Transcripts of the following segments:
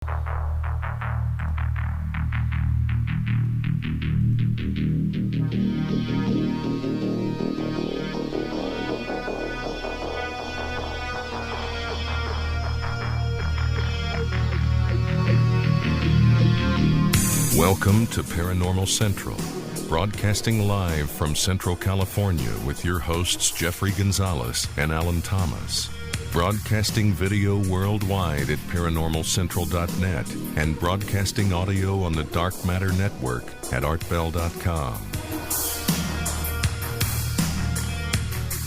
Welcome to Paranormal Central, broadcasting live from Central California with your hosts Jeffrey Gonzalez and Alan Thomas. Broadcasting video worldwide at paranormalcentral.net and broadcasting audio on the Dark Matter Network at artbell.com.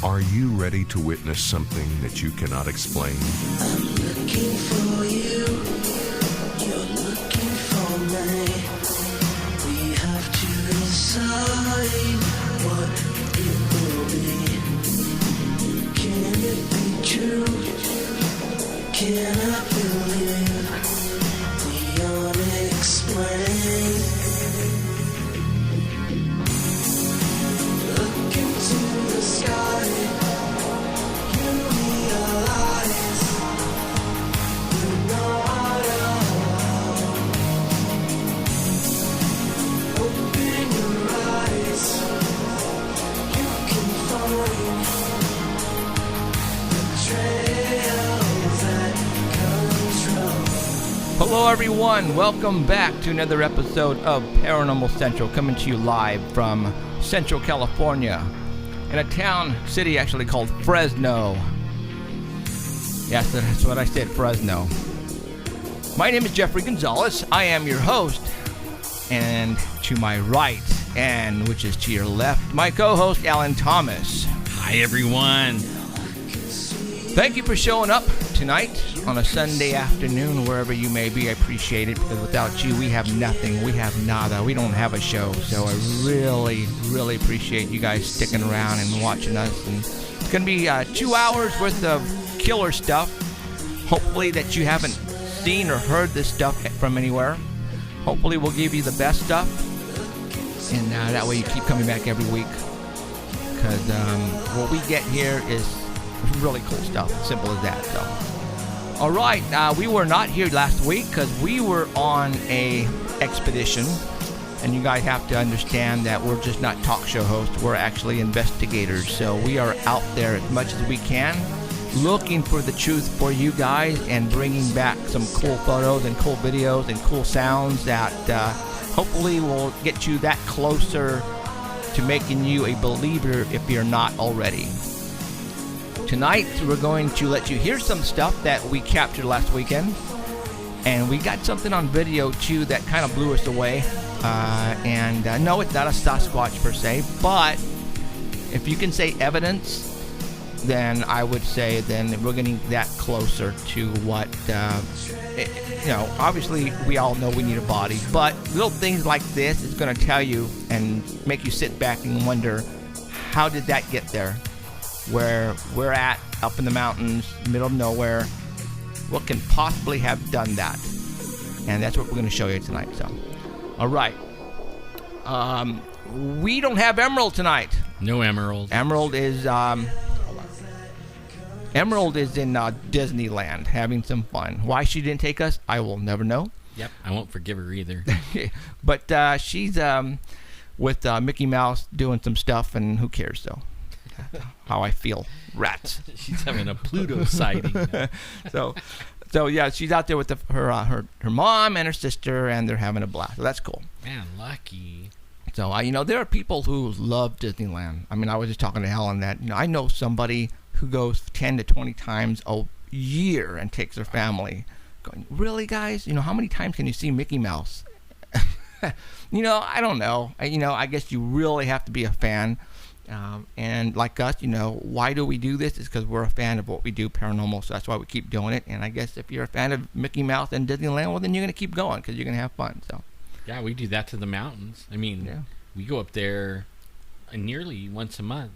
Are you ready to witness something that you cannot explain? I'm looking for you. You're looking for me. We have to decide what it will be. Can it be true? Can I believe the unexplained? Look into the sky. You realize you're not alone. Open your eyes. You can find the trails that control. Hello everyone, welcome back to another episode of Paranormal Central, coming to you live from Central California in a city actually called Fresno. Yes, that's what I said, Fresno. My name is Jeffrey Gonzalez. I am your host, and to my right, and which is to your left, my co-host Alan Thomas. Hi everyone. Thank you for showing up tonight on a Sunday afternoon, wherever you may be. I appreciate it, because without you, we have nothing. We have nada. We don't have a show. So I really, really appreciate you guys sticking around and watching us. And it's going to be 2 hours worth of killer stuff. Hopefully that you haven't seen or heard this stuff from anywhere. Hopefully we'll give you the best stuff. And that way you keep coming back every week. Because what we get here is really cool stuff, simple as that. So, all right, we were not here last week because we were on a expedition, and you guys have to understand that we're just not talk show hosts, we're actually investigators. So we are out there as much as we can, looking for the truth for you guys and bringing back some cool photos and cool videos and cool sounds that hopefully will get you that closer to making you a believer if you're not already. Tonight, we're going to let you hear some stuff that we captured last weekend. And we got something on video, too, that kind of blew us away. No, it's not a Sasquatch per se. But if you can say evidence, then I would say then we're getting that closer to what, obviously we all know we need a body. But little things like this is going to tell you and make you sit back and wonder, how did that get there? Where we're at, up in the mountains, middle of nowhere, what can possibly have done that? And that's what we're going to show you tonight. So, all right. We don't have Emerald tonight. No Emerald. Emerald is in Disneyland having some fun. Why she didn't take us, I will never know. Yep, I won't forgive her either. But she's with Mickey Mouse doing some stuff, and who cares, though. How I feel. Rats. She's having a Pluto sighting. So yeah, she's out there with her mom and her sister, and they're having a blast. So that's cool. Man, lucky. So there are people who love Disneyland. I mean, I was just talking to Helen that I know somebody who goes 10 to 20 times a year and takes their family. Going, really, guys? How many times can you see Mickey Mouse? I don't know. I guess you really have to be a fan. And like us, why do we do this? It's because we're a fan of what we do, paranormal, so that's why we keep doing it. And I guess if you're a fan of Mickey Mouse and Disneyland, well, then you're going to keep going because you're going to have fun. So, yeah, we do that to the mountains. I mean, we go up there nearly once a month.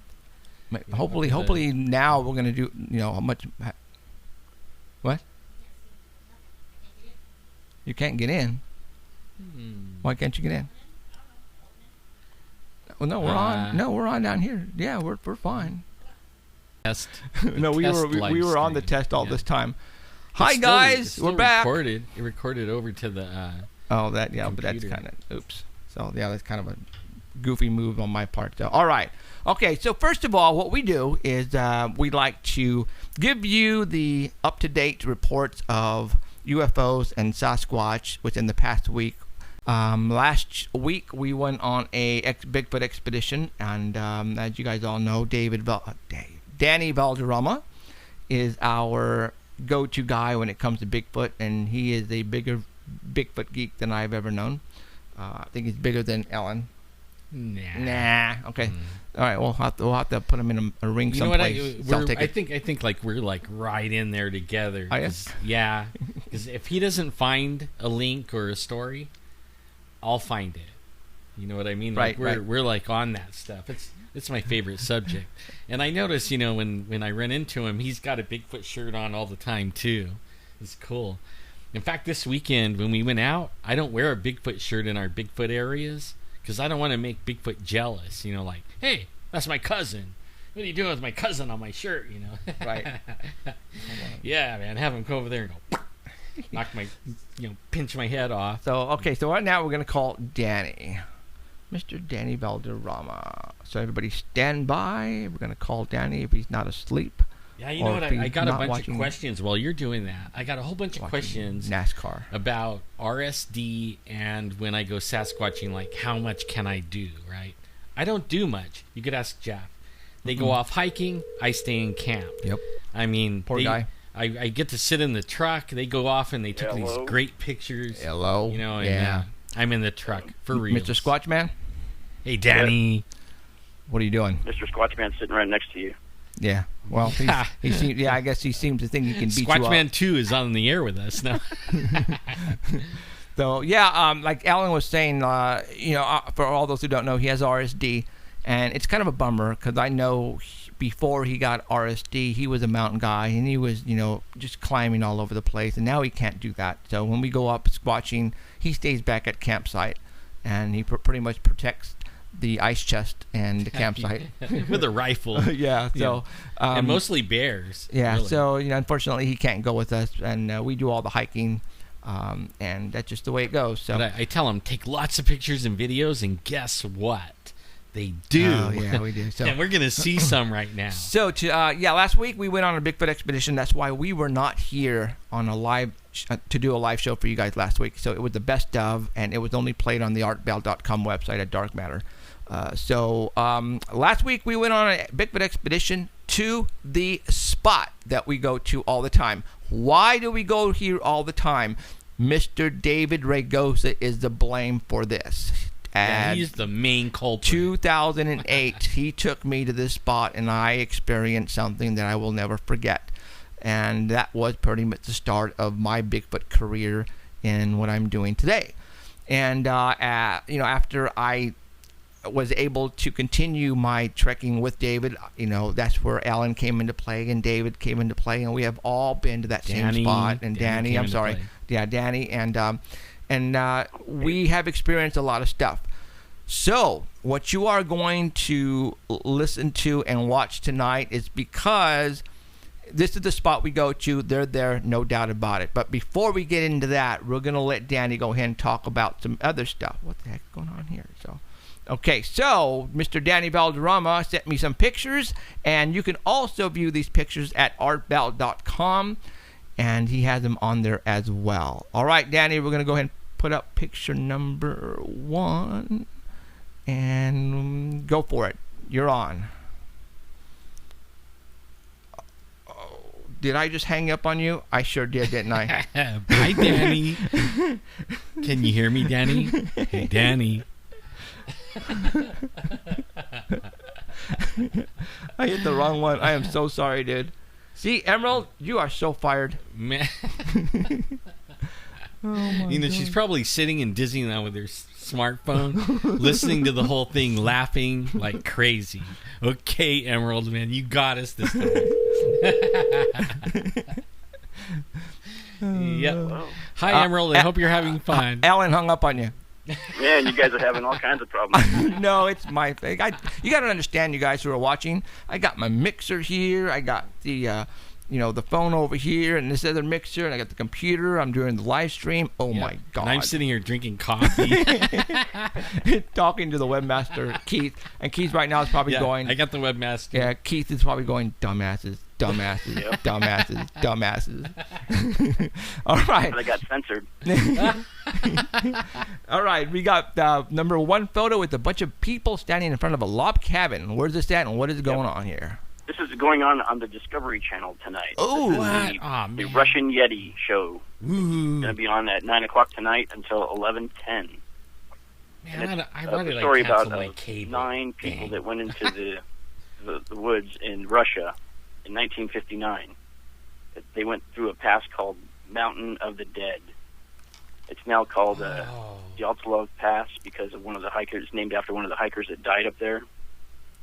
Hopefully now we're going to do, how much. What? You can't get in? Why can't you get in? Well, no, we're on. No, we're on down here. Yeah, we're fine. Test. No, we were on the test all this time. Hi It's guys, still we're back. It recorded over to the. Oh, that yeah, but that's kind of oops. So yeah, that's kind of a goofy move on my part. So all right, okay. So first of all, what we do is we like to give you the up-to-date reports of UFOs and Sasquatch within the past week. Last week we went on a Bigfoot expedition, and as you guys all know, Danny Valderrama is our go-to guy when it comes to Bigfoot, and he is a bigger Bigfoot geek than I've ever known. I think he's bigger than Ellen. Nah. Okay. All right. We'll have to put him in a ring someplace. I think like we're like right in there together. Are you? Yeah. Because if he doesn't find a link or a story, I'll find it. You know what I mean? Like we're like on that stuff. It's my favorite subject. And I notice, when I run into him, he's got a Bigfoot shirt on all the time too. It's cool. In fact, this weekend when we went out, I don't wear a Bigfoot shirt in our Bigfoot areas because I don't want to make Bigfoot jealous. Like, hey, that's my cousin. What are you doing with my cousin on my shirt? Right. Yeah, man. Have him come over there and go knock my, pinch my head off. So right now we're gonna call Danny, Mr. Danny Valderrama. So everybody stand by. We're gonna call Danny if he's not asleep. Yeah, you know what? I got a bunch of questions while you're doing that. I got a whole bunch of questions NASCAR about RSD and when I go Sasquatching, like how much can I do, right? I don't do much. You could ask Jeff. They go off hiking. I stay in camp. Yep. I mean, poor guy. I get to sit in the truck. They go off and they took these great pictures. Hello. And, I'm in the truck for real. Mr. Squatchman? Hey, Danny. What are you doing? Mr. Squatchman's sitting right next to you. Yeah. Well, he seems. Yeah, I guess he seems to think he can beat you up. Squatchman 2 is on the air with us now. So yeah, like Alan was saying, for all those who don't know, he has RSD, and it's kind of a bummer because I know before he got RSD, he was a mountain guy and he was, just climbing all over the place, and now he can't do that. So when we go up squatching, he stays back at campsite, and he pretty much protects the ice chest and the campsite with a rifle. Yeah. So and mostly bears. Yeah. Really. So unfortunately, he can't go with us, and we do all the hiking, and that's just the way it goes. So but I tell him take lots of pictures and videos, and guess what? They do. Oh, yeah, we do. So, and we're gonna see some right now. So last week we went on a Bigfoot expedition. That's why we were not here on a live to do a live show for you guys last week. So it was the best of, and it was only played on the artbell.com website at Dark Matter. So last week we went on a Bigfoot expedition to the spot that we go to all the time. Why do we go here all the time? Mr. David Ragosa is the blame for this. Yeah, he's the main culprit. 2008, he took me to this spot, and I experienced something that I will never forget. And that was pretty much the start of my Bigfoot career in what I'm doing today. And after I was able to continue my trekking with David, that's where Alan came into play and David came into play, and we have all been to that same spot. And Danny, I'm sorry, Danny, and we have experienced a lot of stuff. So what you are going to listen to and watch tonight is because this is the spot we go to. They're there, no doubt about it. But before we get into that, we're going to let Danny go ahead and talk about some other stuff. What the heck is going on here? Okay, so Mr. Danny Valderrama sent me some pictures, and you can also view these pictures at artbell.com, and he has them on there as well. All right, Danny, we're going to go ahead and put up picture number 1, and go for it. You're on. Oh, did I just hang up on you? I sure did, didn't I? Hi, Danny. Can you hear me, Danny? Hey, Danny. I hit the wrong one. I am so sorry, dude. See, Emerald, you are so fired. Man. Oh she's probably sitting and dizzying out with her smartphone, listening to the whole thing, laughing like crazy. Okay, Emerald, man, you got us this time. Yep. Wow. Hi, Emerald. I hope you're having fun. Alan hung up on you. Man, you guys are having all kinds of problems. No, it's my thing. You got to understand, you guys who are watching, I got my mixer here. I got the the phone over here and this other mixer, and I got the computer. I'm doing the live stream. Oh my God! And I'm sitting here drinking coffee, talking to the webmaster Keith, and Keith right now is probably going. I got the webmaster. Yeah, Keith is probably going, dumbasses, dumbasses, dumbasses. All right. They got censored. All right, we got number one photo with a bunch of people standing in front of a log cabin. Where's this at, and what is going on here? This is going on the Discovery Channel tonight. Oh, what? The Russian Yeti show. Ooh. It's going to be on at 9 o'clock tonight until 11:10. Man, I a wanted story to cancel about my cable. 9 people that went into the woods in Russia in 1959. They went through a pass called Mountain of the Dead. It's now called Yaltslov Pass because of one of the hikers, named after one of the hikers that died up there.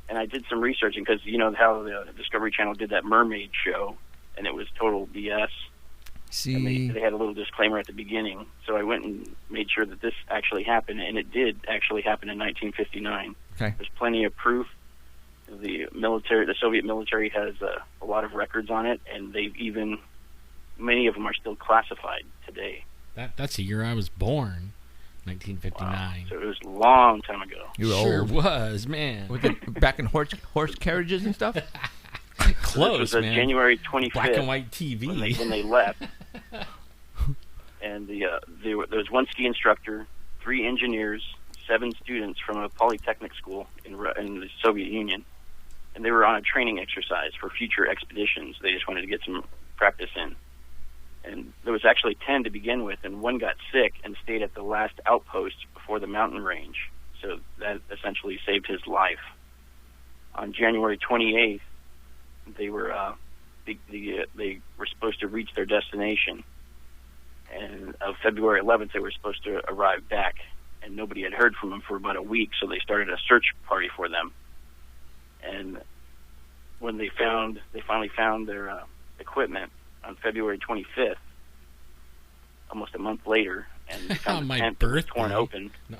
And I did some researching because you know how the Discovery Channel did that mermaid show, and it was total BS. See, and they had a little disclaimer at the beginning, so I went and made sure that this actually happened, and it did actually happen in 1959. Okay. There's plenty of proof. The Soviet military has a lot of records on it, and many of them are still classified today. That's the year I was born, 1959. Wow. So it was a long time ago. You were sure old. was, man. Was it back in horse carriages and stuff? Close, this was man. January 25th. Black and white TV. When they left. And there was one ski instructor, 3 engineers, 7 students from a polytechnic school in the Soviet Union. And they were on a training exercise for future expeditions. They just wanted to get some practice in. And there was actually 10 to begin with, and one got sick and stayed at the last outpost before the mountain range. So that essentially saved his life. On January 28th, they were supposed to reach their destination. And of February 11th, they were supposed to arrive back. And nobody had heard from them for about a week, so they started a search party for them. And when they finally found their equipment on February 25th, almost a month later, and they found the tent that was torn open. No.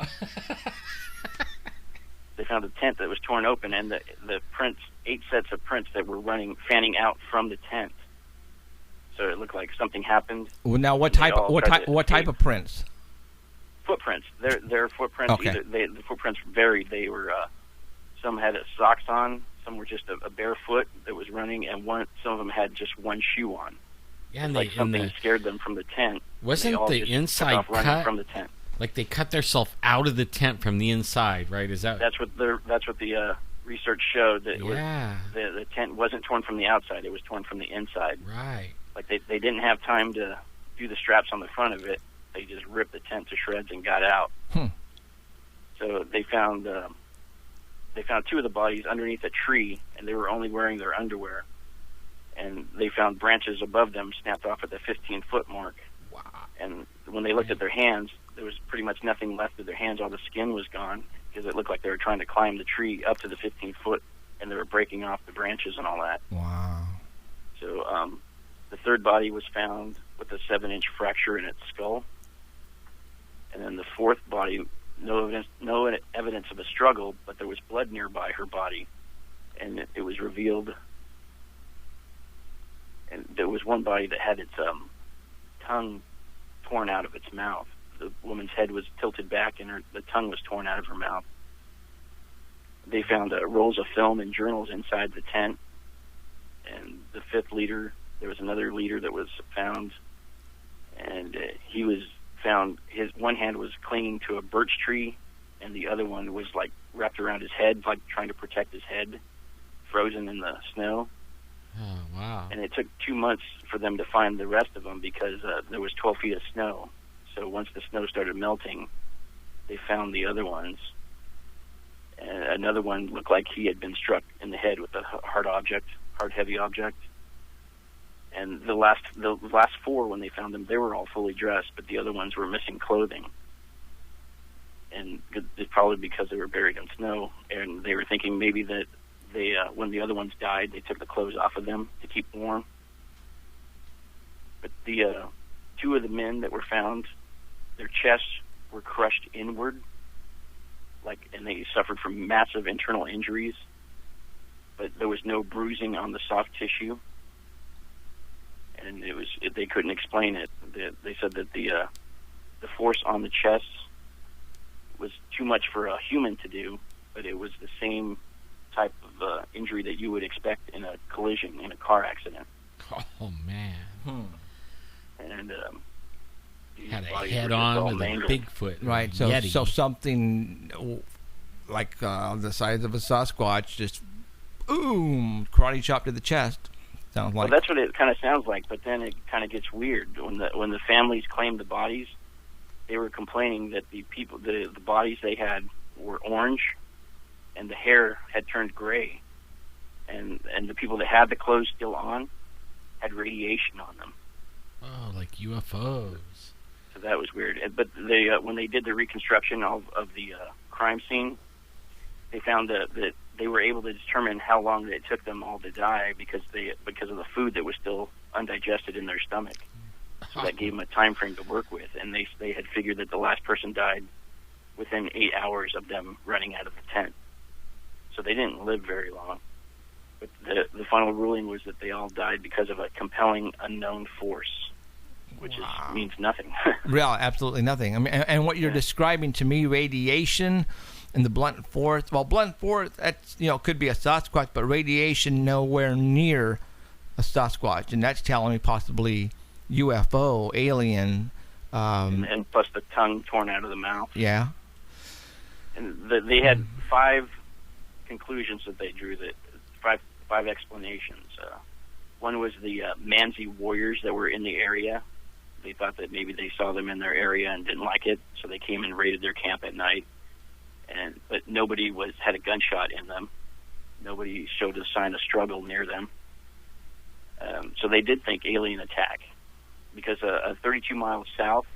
They found a tent that was torn open, and the prints, 8 sets of prints that were fanning out from the tent. So it looked like something happened. Well, now what type of prints? Footprints. Their footprints. Okay. The footprints varied. They were some had socks on, some were just a bare foot that was running, and some of them had just one shoe on. Yeah, and something scared them from the tent. Wasn't the inside cut from the tent? Like they cut themselves out of the tent from the inside, right? That's what the research showed. That the tent wasn't torn from the outside; it was torn from the inside. Right. Like they didn't have time to do the straps on the front of it. They just ripped the tent to shreds and got out. So they found 2 of the bodies underneath a tree, and they were only wearing their underwear. And they found branches above them snapped off at the 15-foot mark. Wow. And when they looked at their hands, there was pretty much nothing left of their hands. All the skin was gone because it looked like they were trying to climb the tree up to the 15-foot, and they were breaking off the branches and all that. Wow. So the 3rd body was found with a 7-inch fracture in its skull. And then the 4th body, no evidence of a struggle, but there was blood nearby her body. And it was revealed. And there was one body that had its tongue torn out of its mouth. The woman's head was tilted back, and the tongue was torn out of her mouth. They found rolls of film and journals inside the tent. And the 5th leader, there was another leader that was found, and he was found. His one hand was clinging to a birch tree, and the other one was like wrapped around his head, like trying to protect his head, frozen in the snow. Oh, wow. And it took 2 months for them to find the rest of them because there was 12 feet of snow. So once the snow started melting, they found the other ones. And another one looked like he had been struck in the head with a hard, heavy object. And the last 4, when they found them, they were all fully dressed, but the other ones were missing clothing. And it's probably because they were buried in snow, and they were thinking maybe that when the other ones died, they took the clothes off of them to keep warm. But the 2 of the men that were found, their chests were crushed inward, and they suffered from massive internal injuries, but there was no bruising on the soft tissue. and they couldn't explain it. They said that the force on the chest was too much for a human to do, but it was the same type of injury that you would expect in a collision, in a car accident. Oh man! And had a head-on with a Bigfoot, right? Yeti. So something like the size of a Sasquatch, just boom, karate chop to the chest. Sounds like. Well, that's what it kind of sounds like, but then it kind of gets weird when the families claimed the bodies. They were complaining that the bodies they had were orange, and the hair had turned gray, and the people that had the clothes still on had radiation on them. Oh, like UFOs. So that was weird. But they when they did the reconstruction of the crime scene, they found that they were able to determine how long it took them all to die because of the food that was still undigested in their stomach. So that gave them a time frame to work with, and they had figured that the last person died within 8 hours of them running out of the tent. So they didn't live very long. But the final ruling was that they all died because of a compelling unknown force, which means nothing. Real, absolutely nothing. I mean, and what you're describing to me, radiation and the blunt force. Well, blunt force, that's, could be a Sasquatch, but radiation nowhere near a Sasquatch, and that's telling me possibly UFO, alien, and plus the tongue torn out of the mouth. Yeah. And they had 5 conclusions that they drew, that five explanations. One was the Mansi warriors that were in the area. They thought that maybe they saw them in their area and didn't like it, so they came and raided their camp at night. But nobody had a gunshot in them. Nobody showed a sign of struggle near them. So they did think alien attack, because 32 miles south,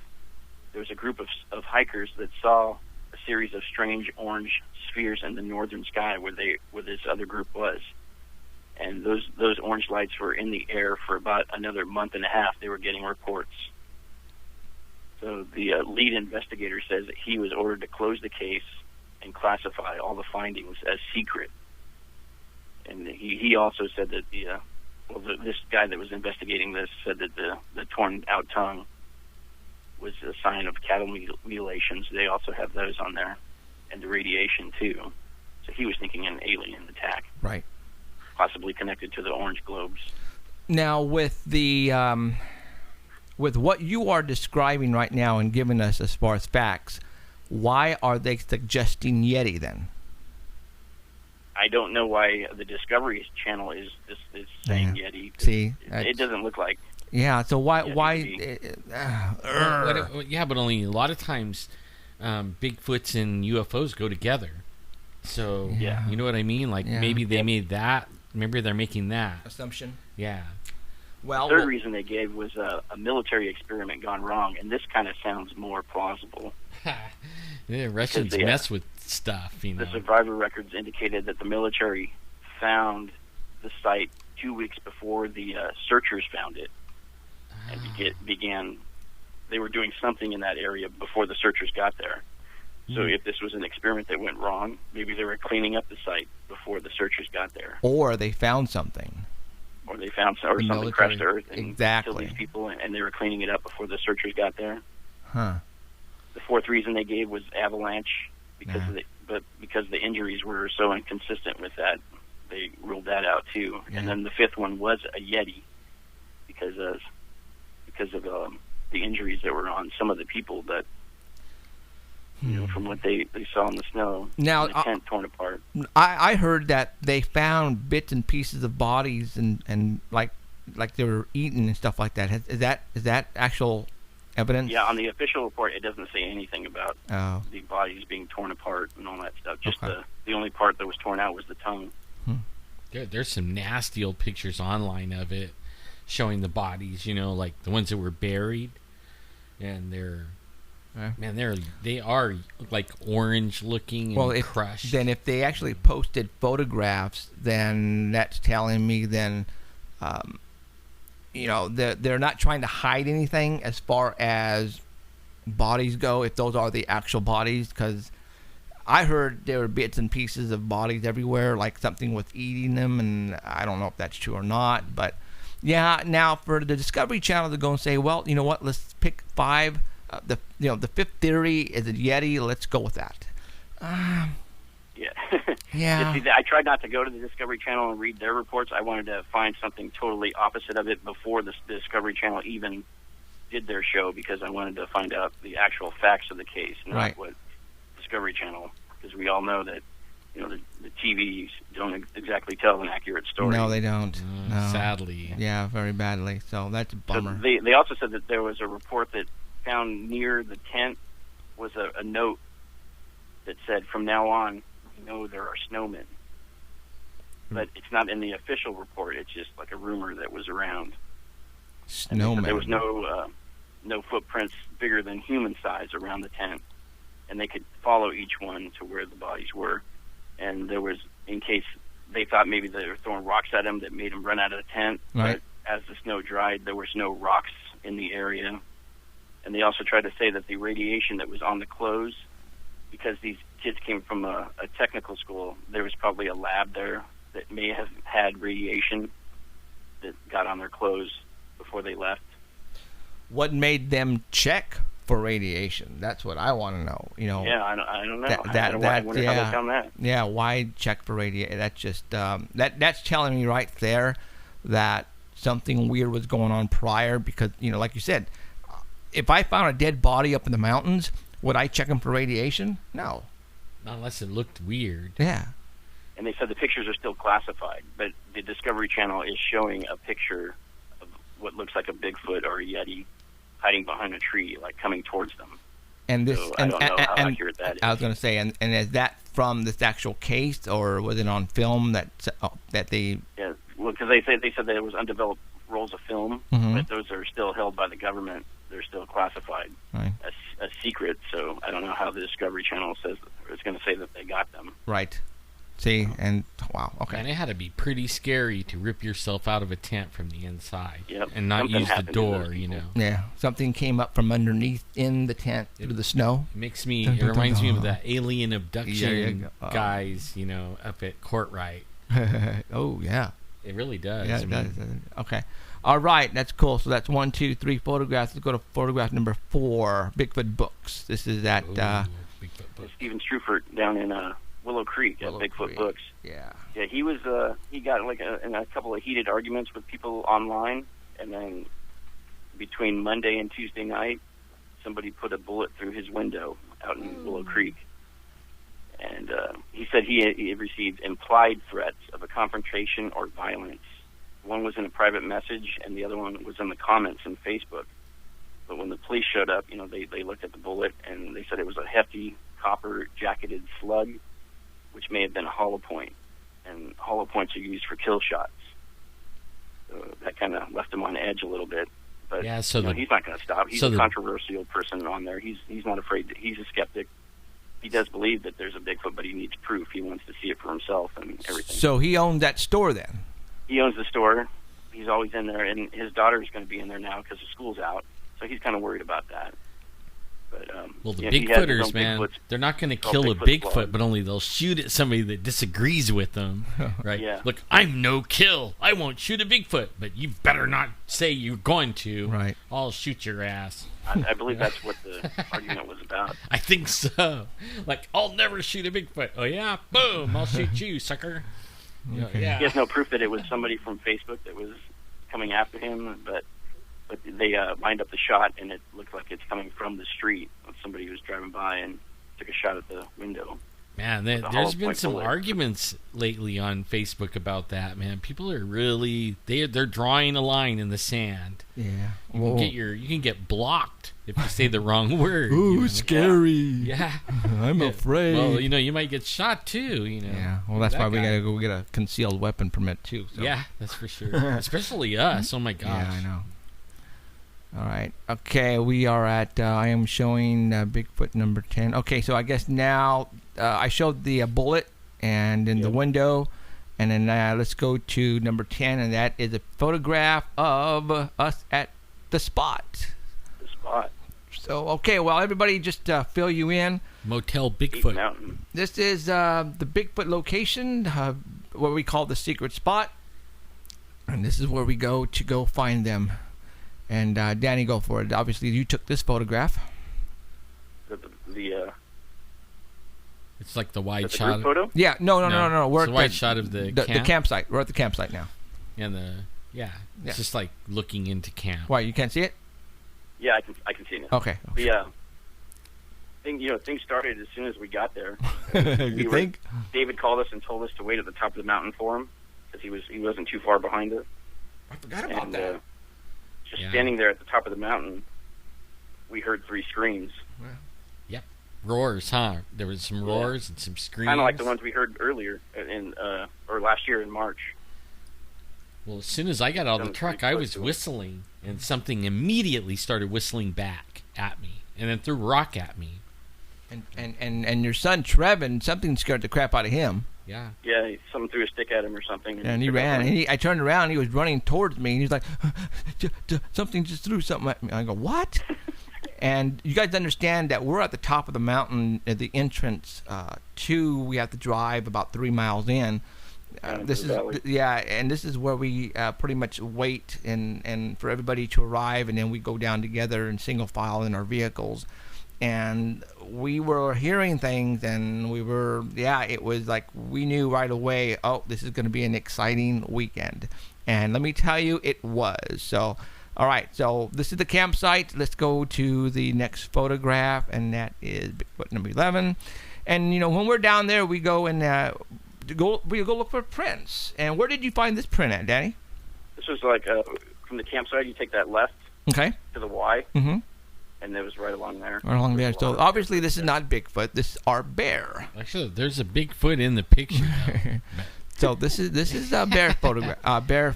there was a group of hikers that saw a series of strange orange spheres in the northern sky where this other group was. And those orange lights were in the air for about another month and a half. They were getting reports. So the lead investigator says that he was ordered to close the case and classify all the findings as secret. And he also said that this guy that was investigating this said that the torn out tongue was a sign of cattle mutilations. They also have those on there, and the radiation too. So he was thinking an alien attack, right? Possibly connected to the orange globes. Now, with the with what you are describing right now and giving us as far as facts, why are they suggesting Yeti then? I don't know why the Discovery Channel is saying Yeti. See, it doesn't look like. Yeah, so why? Yeah, but only a lot of times, Bigfoots and UFOs go together. So you know what I mean? Like maybe they made that. Maybe they're making that assumption. Yeah. Well, the third reason they gave was a military experiment gone wrong, and this kind of sounds more plausible. Russians mess with stuff, The survivor records indicated that the military found the site 2 weeks before the searchers found it, and they were doing something in that area before the searchers got there. So if this was an experiment that went wrong, maybe they were cleaning up the site before the searchers got there. Or they found something. Or they found something crashed to Earth and killed these people, and they were cleaning it up before the searchers got there. Huh. The fourth reason they gave was avalanche, because the injuries were so inconsistent with that, they ruled that out too. And then the fifth one was a Yeti, because of the injuries that were on some of the people that, from what they saw in the snow. Now, the tent torn apart. I heard that they found bits and pieces of bodies and like they were eaten and stuff like that. Is that actual evidence? Yeah, on the official report, it doesn't say anything about the bodies being torn apart and all that stuff. Just the only part that was torn out was the tongue. There's some nasty old pictures online of it showing the bodies, like the ones that were buried, and they are like orange looking and crushed. Then if they actually posted photographs, then that's telling me then they're not trying to hide anything as far as bodies go, if those are the actual bodies, because I heard there were bits and pieces of bodies everywhere, like something was eating them, and I don't know if that's true or not, but Yeah. Now for the Discovery Channel to go and say, well, you know what? Let's pick 5. The fifth theory is a Yeti. Let's go with that. Yeah. Yeah. See, I tried not to go to the Discovery Channel and read their reports. I wanted to find something totally opposite of it before the Discovery Channel even did their show, because I wanted to find out the actual facts of the case, not what Discovery Channel, because we all know that the TVs don't exactly tell an accurate story. No, they don't. No. Sadly. Yeah, very badly. So that's a bummer. So they also said that there was a report that found near the tent was a note that said, from now on, we know there are snowmen. But it's not in the official report. It's just like a rumor that was around. Snowmen. There was no footprints bigger than human size around the tent, and they could follow each one to where the bodies were. And there was, in case they thought maybe they were throwing rocks at him that made him run out of the tent. Right. But as the snow dried, there was no rocks in the area. And they also tried to say that the radiation that was on the clothes, because these kids came from a technical school, there was probably a lab there that may have had radiation that got on their clothes before they left. What made them check for radiation? That's what I want to know. Yeah, I don't know. I wonder how they found that. Yeah, why check for radiation? That's just that's telling me right there that something weird was going on prior. Because like you said, if I found a dead body up in the mountains, would I check them for radiation? No. Not unless it looked weird. Yeah. And they said the pictures are still classified, but the Discovery Channel is showing a picture of what looks like a Bigfoot or a Yeti hiding behind a tree, like coming towards them. And this, so I don't know how accurate that is. I was going to say, and is that from this actual case, or was it on film that they? Yeah, well, because they said that it was undeveloped rolls of film, but those are still held by the government. They're still classified as a secret. So I don't know how the Discovery Channel says it's going to say that they got them. Right. See, and wow, okay. And it had to be pretty scary to rip yourself out of a tent from the inside and not Something use the happened door, Yeah, something came up from underneath in the tent through the snow. It reminds me of the alien abduction guys, up at Courtright. Oh, yeah. It really does. Yeah, it does. Okay. All right, that's cool. So that's 1, 2, 3 photographs. Let's go to photograph number 4, Bigfoot Books. This is at Bigfoot Books. Stephen Strufert down in Willow Creek at Bigfoot Books. Yeah. Yeah, he got in a couple of heated arguments with people online, and then between Monday and Tuesday night, somebody put a bullet through his window out in Willow Creek. And he said he received implied threats of a confrontation or violence. One was in a private message, and the other one was in the comments in Facebook. But when the police showed up, they looked at the bullet, and they said it was a hefty copper-jacketed slug, which may have been a hollow point. And hollow points are used for kill shots. So that kind of left him on edge a little bit. But he's not going to stop. He's a controversial person on there. He's not afraid. He's a skeptic. He does believe that there's a Bigfoot, but he needs proof. He wants to see it for himself and everything. So he owned that store then? He owns the store. He's always in there, and his daughter's going to be in there now because the school's out. So he's kind of worried about that. But the Bigfooters, man, they're not going to kill a Bigfoot, but only they'll shoot at somebody that disagrees with them, right? Yeah. Look, I'm no kill. I won't shoot a Bigfoot, but you better not say you're going to. Right. I'll shoot your ass. I believe that's what the argument was about. I think so. Like, I'll never shoot a Bigfoot. Oh, yeah? Boom. I'll shoot you, sucker. Okay. Yeah. He has no proof that it was somebody from Facebook that was coming after him, but they lined up the shot, and it looked like it's coming from the street. Somebody who was driving by and took a shot at the window. Man, there's been some arguments lately on Facebook about that, man. People are really they're drawing a line in the sand. Yeah. You can get blocked if you say the wrong word. Ooh, scary. Yeah. I'm afraid. Well, you might get shot too, Yeah. Well, that's why we got to go get a concealed weapon permit too. So. Yeah, that's for sure. Especially us. Oh my gosh. Yeah, I know. All right. Okay, we are at, I am showing Bigfoot number 10. Okay, so I guess now I showed the bullet and in the window, and then let's go to number 10, and that is a photograph of us at the spot. The spot. So, okay, well, everybody just fill you in. Motel Bigfoot. Mountain. This is the Bigfoot location, what we call the secret spot. And this is where we go find them. And Danny, go for it. Obviously, you took this photograph. It's like the wide the shot. photo? Yeah, no. We're It's at the wide shot of the camp. The campsite. We're at the campsite now. And it's just like looking into camp. Why, you can't see it? Yeah, I can see it now. Okay. Things started as soon as we got there. You think? David called us and told us to wait at the top of the mountain for him because he wasn't too far behind us. I forgot about that. Standing there at the top of the mountain, we heard 3 screams. Yep. Roars, huh? There was some roars and some screams. Kind of like the ones we heard earlier or last year in March. Well, as soon as I got out of the truck, I was whistling, and something immediately started whistling back at me, and then threw a rock at me. And your son Trevin, something scared the crap out of him. Yeah. Yeah, someone threw a stick at him or something. And he ran. And I turned around, and he was running towards me, and he's like, something just threw something at me. I go, what? And you guys understand that we're at the top of the mountain at the entrance we have to drive about 3 miles in. This is where we pretty much wait and for everybody to arrive, and then we go down together in single file in our vehicles. And we were hearing things, and it was like we knew right away, this is going to be an exciting weekend. And let me tell you, it was. So, all right, so this is the campsite. Let's go to the next photograph, and that is Bigfoot number 11. And, when we're down there, we go and we go look for prints. And where did you find this print at, Danny? This was like from the campsite, you take that left to the Y. Mm-hmm. And it was right along there. Right along there. So obviously this is not Bigfoot. This is our bear. Actually, there's a Bigfoot in the picture. So this is a bear photograph, bear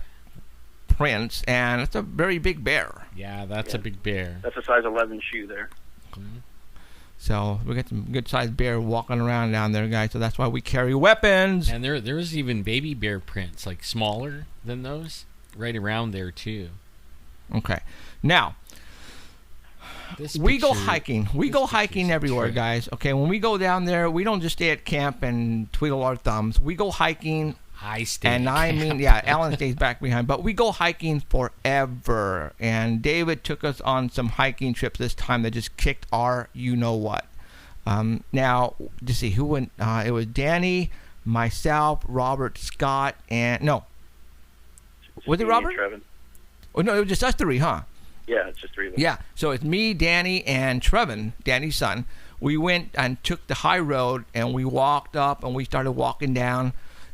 prints, and it's a very big bear. Yeah, that's a big bear. That's a size 11 shoe there. Mm-hmm. So we got some good sized bear walking around down there, guys. So that's why we carry weapons. And there's even baby bear prints, like smaller than those, right around there too. Okay, now. We go hiking. We go hiking everywhere, guys. Okay, when we go down there, we don't just stay at camp and twiddle our thumbs. We go hiking. I stay. And I mean, Alan stays back behind. But we go hiking forever. And David took us on some hiking trips this time that just kicked our you-know-what. Now, to see who went. It was Danny, myself, Robert, Scott, and... No. Was it Robert? Oh, no, it was just us 3, huh? Yeah, it's just 3 of us. Yeah, so it's me, Danny, and Trevin, Danny's son. We went and took the high road, and we walked up, and we started walking down,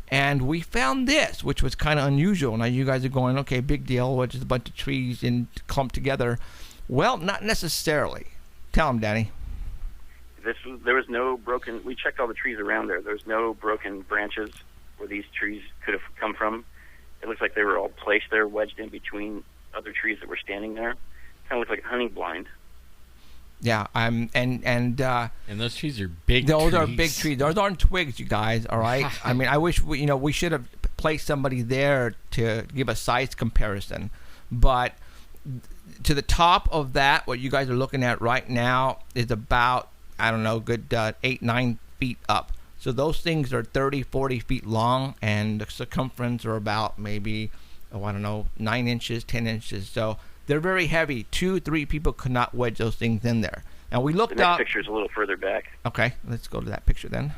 and we found this, which was kind of unusual. Now you guys are going, okay, big deal, which is a bunch of trees clumped together. Well, not necessarily. Tell them, Danny. There was no broken... We checked all the trees around there. There was no broken branches where these trees could have come from. It looks like they were all placed there, wedged in between other trees that were standing there. Kind of looked like a hunting blind. Yeah, and those trees are big. Those are big trees. Those aren't twigs, you guys. All right. I mean, I wish we should have placed somebody there to give a size comparison, but to the top of that, what you guys are looking at right now is about good 8-9 feet up. So those things are 30-40 feet long, and the circumference are about maybe 9 inches, 10 inches. So they're very heavy. 2-3 people could not wedge those things in there. And we looked up. The next picture is a little further back. Okay, let's go to that picture then.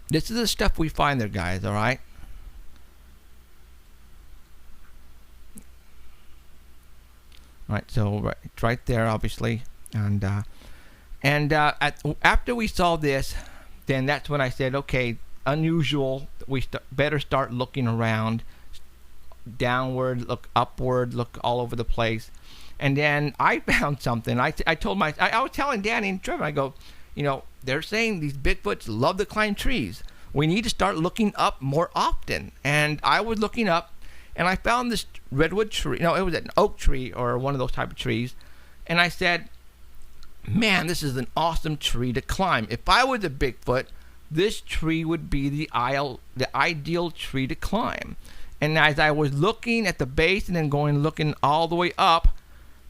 This is the stuff we find there, guys, all right? All right, so it's right there, obviously. After we saw this, then that's when I said, okay, unusual. We better start looking around, downward, look upward, look all over the place. And then I found something. I was telling Danny and Trevor, I go, they're saying these Bigfoots love to climb trees. We need to start looking up more often. And I was looking up, and I found this redwood tree. No, it was an oak tree or one of those type of trees. And I said, man, this is an awesome tree to climb. If I was a Bigfoot, this tree would be the ideal tree to climb. And as I was looking at the base and then looking all the way up,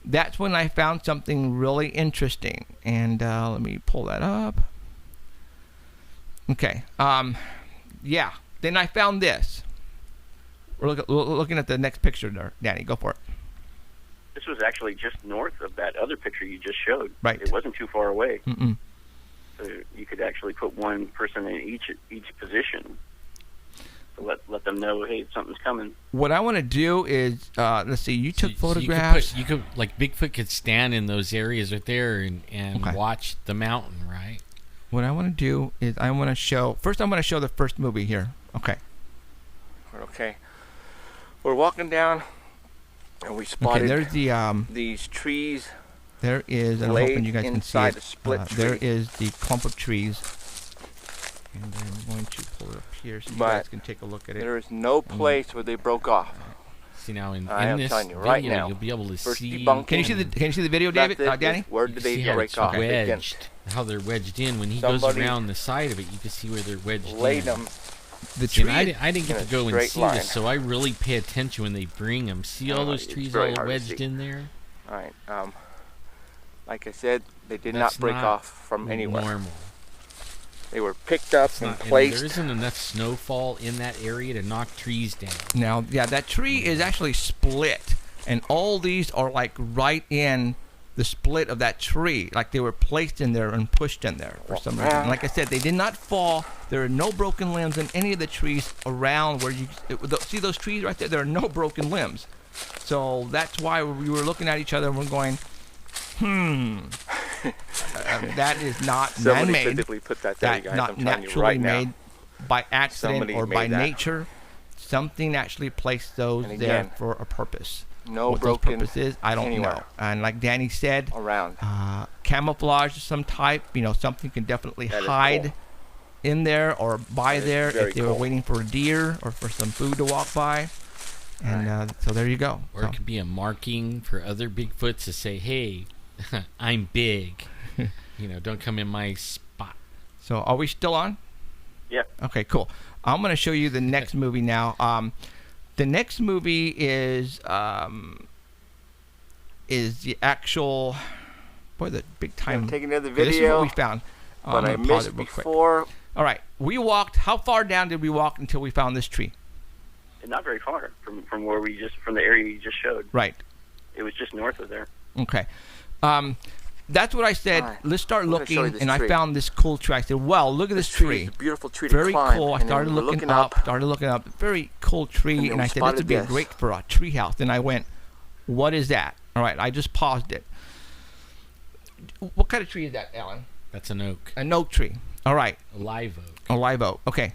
that's when I found something really interesting. And let me pull that up. Okay. Then I found this. We're looking at the next picture there. Danny, go for it. This was actually just north of that other picture you just showed. Right. It wasn't too far away. Mm-mm. So you could actually put one person in each position to let them know, hey, something's coming. What I want to do is, let's see, you took photographs. You could like Bigfoot could stand in those areas right there and watch the mountain, right? What I want to do is I want to show the first movie here. Okay. Okay. We're walking down, and we spotted there's the these trees. There is, and I'm hoping you guys can see inside it. a split tree. There is the clump of trees. And I'm going to pull it up here so you guys can take a look at it. There is no place where they broke off. See now in am this telling you video, right now, you'll be able to first see. debunking. Can you see the video, David? Danny? Where did they see how break it's off? wedged. How they're wedged in. When he goes Somebody around the side of it, you can see where they're wedged laid in. them. The See, tree. and I didn't get to go and straight see line. this, so I really pay attention when they bring them. See all those it's trees very all hard to wedged see. in there? All right. Like I said, they did That's not break not off from anywhere. Normal. They were picked up and And placed. there isn't enough snowfall in that area to knock trees down. Now, yeah, that tree is actually split, and all these are like right in the split of that tree, like they were placed in there and pushed in there for some reason. Like I said, they did not fall. There are no broken limbs in any of the trees around where you see those trees right there. There are no broken limbs, so that's why we were looking at each other and we're going, that is not Somebody man-made. physically put that there, you That's guys. not I'm telling you naturally right now. made by accident Somebody or made by that. nature. Something actually placed those And there again, for a purpose. No What broken those purpose is, I don't anywhere know. And like Danny said, around. camouflage of some type. Something can definitely That is hide cool. in there or by That is there very if they were cool. waiting for a deer or for some food to walk by. And so there you go. Or So- it could be a marking for other Bigfoots to say, hey, I'm big. Don't come in my spot. So are we still on? Yeah. Okay, cool. I'm going to show you the next movie now. The next movie is the actual, the big time. I'm taking another Okay, this is what video, we found. but I'm I gonna pause missed it real quick. before. All right, we walked. How far down did we walk until we found this tree? And not very far from the area you just showed. Right. It was just north of there. Okay. That's what I said. All right, Let's start I'm gonna show looking, you this and I tree. found this cool tree. I said, "Well, look at this Tree tree. is a beautiful tree Very to climb. cool." I And then started we're looking up. Very cool tree, And then and we I said, "This would spotted be this. great for a tree house." And I went, "What is that?" All right, I just paused it. What kind of tree is that, Alan? That's an oak. An oak tree. All right, A live oak. a live oak. Okay.